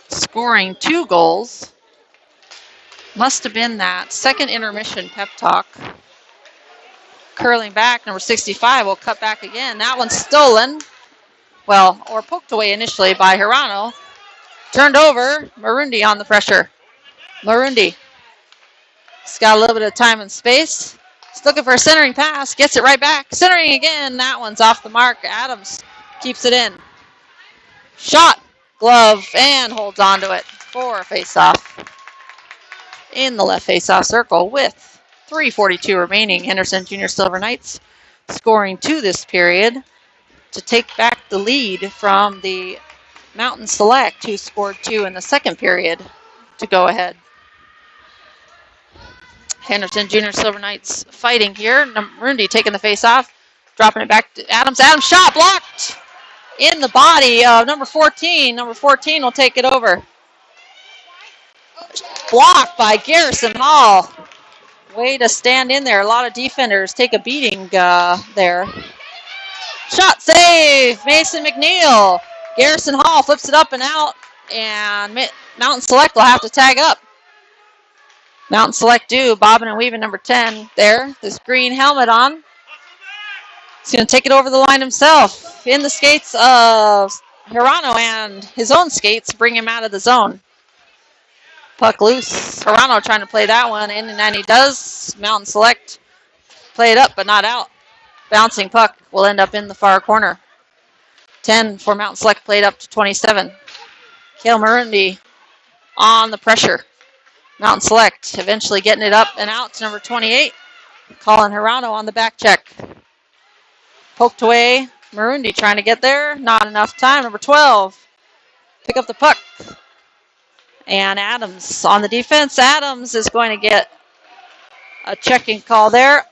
Scoring 2 goals. Must have been that second intermission pep talk. Curling back, number 65 will cut back again. That one's stolen. Well, or poked away initially by Hirano. Turned over. Marundi on the pressure. Marundi. He's got a little bit of time and space. He's looking for a centering pass. Gets it right back. Centering again. That one's off the mark. Adams keeps it in. Shot. Glove. And holds on to it for a face-off. In the left face-off circle with 3:42 remaining. Henderson Junior Silver Knights scoring 2 this period to take back the lead from the Mountain Select, who scored 2 in the second period to go ahead. Henderson Junior Silver Knights fighting here. Marundi taking the face-off, dropping it back to Adams. Adams shot blocked in the body of number 14. Number 14 will take it over. Blocked by Garrison Hall. Way to stand in there. A lot of defenders take a beating there. Shot save. Mason McNeil. Garrison Hall flips it up and out. And Mountain Select will have to tag up. Mountain Select do. Bobbing and weaving number 10 there. This green helmet on. He's going to take it over the line himself. In the skates of Hirano, and his own skates bring him out of the zone. Puck loose. Hirano trying to play that one in, and he does. Mountain Select play it up, but not out. Bouncing puck will end up in the far corner. 10 for Mountain Select, played up to 27. Kale Marundi on the pressure. Mountain Select eventually getting it up and out to number 28. Colin Hirano on the back check. Poked away. Marundi trying to get there. Not enough time. Number 12. Pick up the puck. And Adams on the defense. Adams is going to get a checking call there.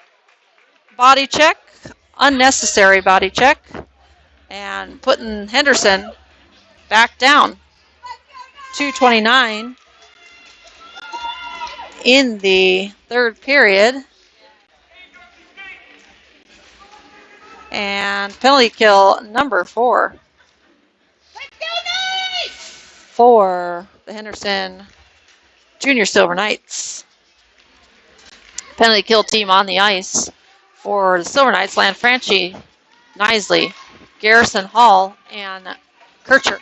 Body check. Unnecessary body check. And putting Henderson back down. 2:29 in the third period. And penalty kill number 4 for the Henderson Junior Silver Knights. Penalty kill team on the ice for the Silver Knights: Lanfranchi, Nisley, Garrison Hall, and Kircher.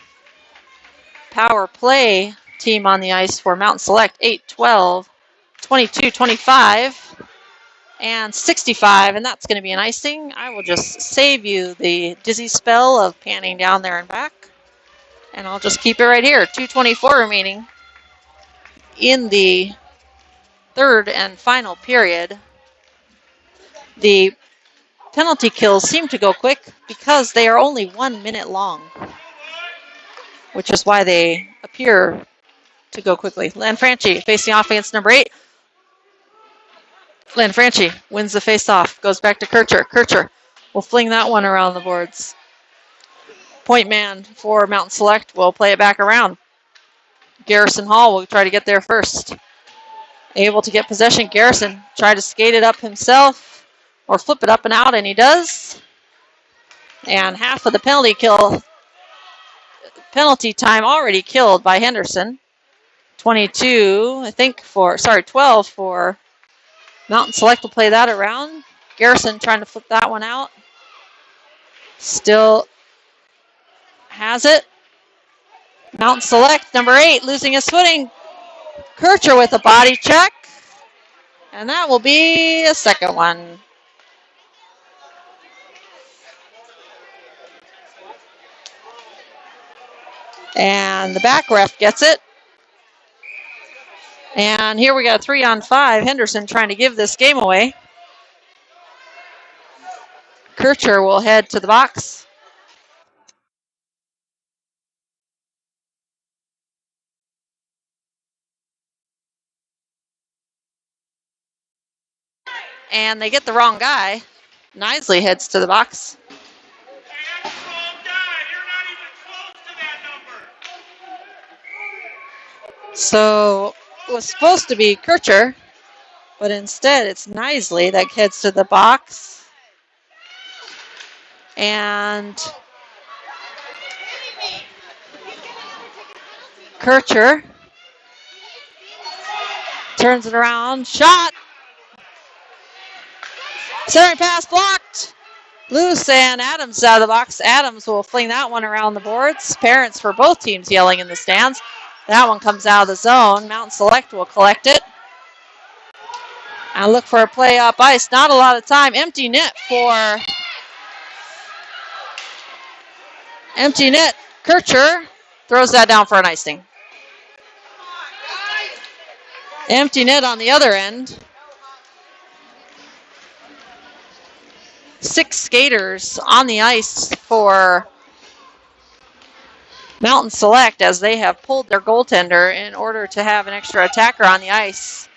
Power play team on the ice for Mountain Select: 8, 12, 22, 25, and 65, and that's going to be an icing. I will just save you the dizzy spell of panning down there and back, and I'll just keep it right here. 2:24 remaining in the third and final period. The penalty kills seem to go quick because they are only 1 minute long, which is why they appear to go quickly. Lanfranchi facing off against number 8. Lanfranchi wins the face-off, goes back to Kircher. Kircher will fling that one around the boards. Point man for Mountain Select will play it back around. Garrison Hall will try to get there first. Able to get possession. Garrison tried to skate it up himself or flip it up and out, and he does. And half of the penalty time already killed by Henderson. 12 for Mountain Select will play that around. Garrison trying to flip that one out. Still has it. Mountain Select, number 8, losing his footing. Kircher with a body check. And that will be a second one. And the back ref gets it. And here we got a 3-on-5. Henderson trying to give this game away. Kircher will head to the box. And they get the wrong guy. Nisley heads to the box. So it was supposed to be Kircher, but instead it's Nisley that heads to the box. And Kircher turns it around. Shot! Center pass blocked. Loose, and Adams out of the box. Adams will fling that one around the boards. Parents for both teams yelling in the stands. That one comes out of the zone. Mountain Select will collect it. And look for a play up ice. Not a lot of time. Empty net. Kircher throws that down for an icing. Empty net on the other end. 6 skaters on the ice for Mountain Select as they have pulled their goaltender in order to have an extra attacker on the ice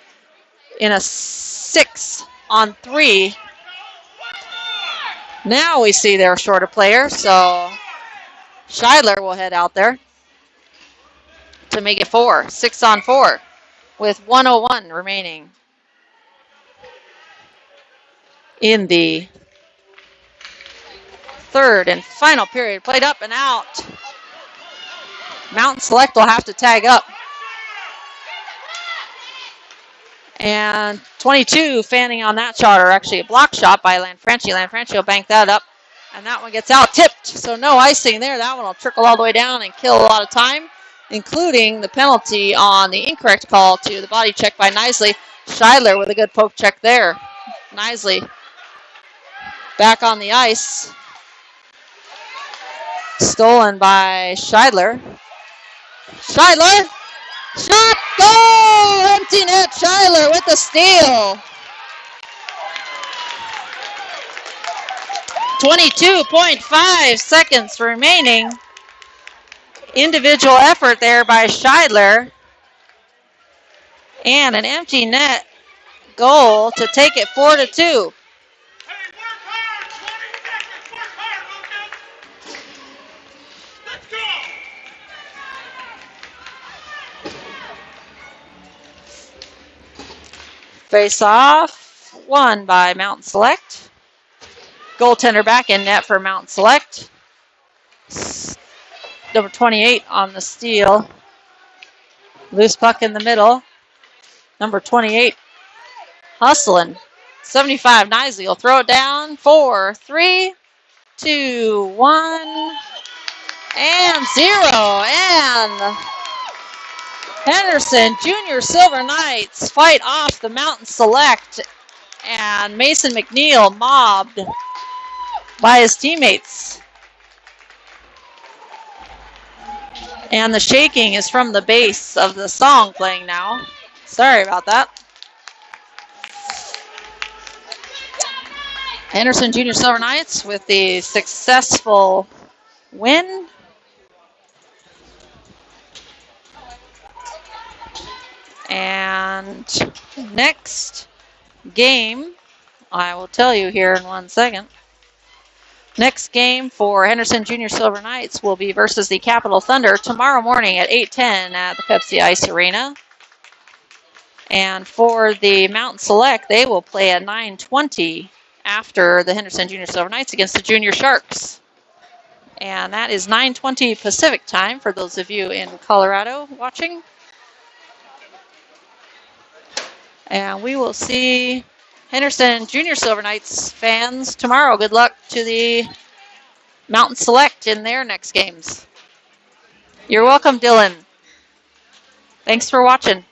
in a 6-on-3. Now we see they're short a player, so Scheidler will head out there to make it 4. 6-on-4 with 1:01 remaining in the third and final period. Played up and out. Mountain Select will have to tag up. And 22 fanning on that shot, or actually a block shot by Lanfranchi. Lanfranchi will bank that up, and that one gets out tipped. So no icing there. That one will trickle all the way down and kill a lot of time, including the penalty on the incorrect call to the body check by Nisley. Scheidler with a good poke check there. Nisley back on the ice. Stolen by Scheidler. Scheidler! Shot! Goal! Empty net. Scheidler with the steal. 22.5 seconds remaining. Individual effort there by Scheidler. And an empty net goal to take it 4-2. Face off, won by Mountain Select. Goaltender back in net for Mountain Select. Number 28 on the steal. Loose puck in the middle. Number 28 hustling. 75 Knisley will throw it down. 4, 3, 2, 1, and 0. And Henderson Junior Silver Knights fight off the Mountain Select. And Mason McNeil mobbed by his teammates. And the shaking is from the bass of the song playing now. Sorry about that. Henderson Junior Silver Knights with the successful win. And next game, I will tell you here in 1 second. Next game for Henderson Junior Silver Knights will be versus the Capital Thunder tomorrow morning at 8:10 at the Pepsi Ice Arena. And for the Mountain Select, they will play at 9:20 after the Henderson Junior Silver Knights against the Junior Sharks. And that is 9:20 Pacific time for those of you in Colorado watching. And we will see Henderson Junior Silver Knights fans tomorrow. Good luck to the Mountain Select in their next games. You're welcome, Dylan. Thanks for watching.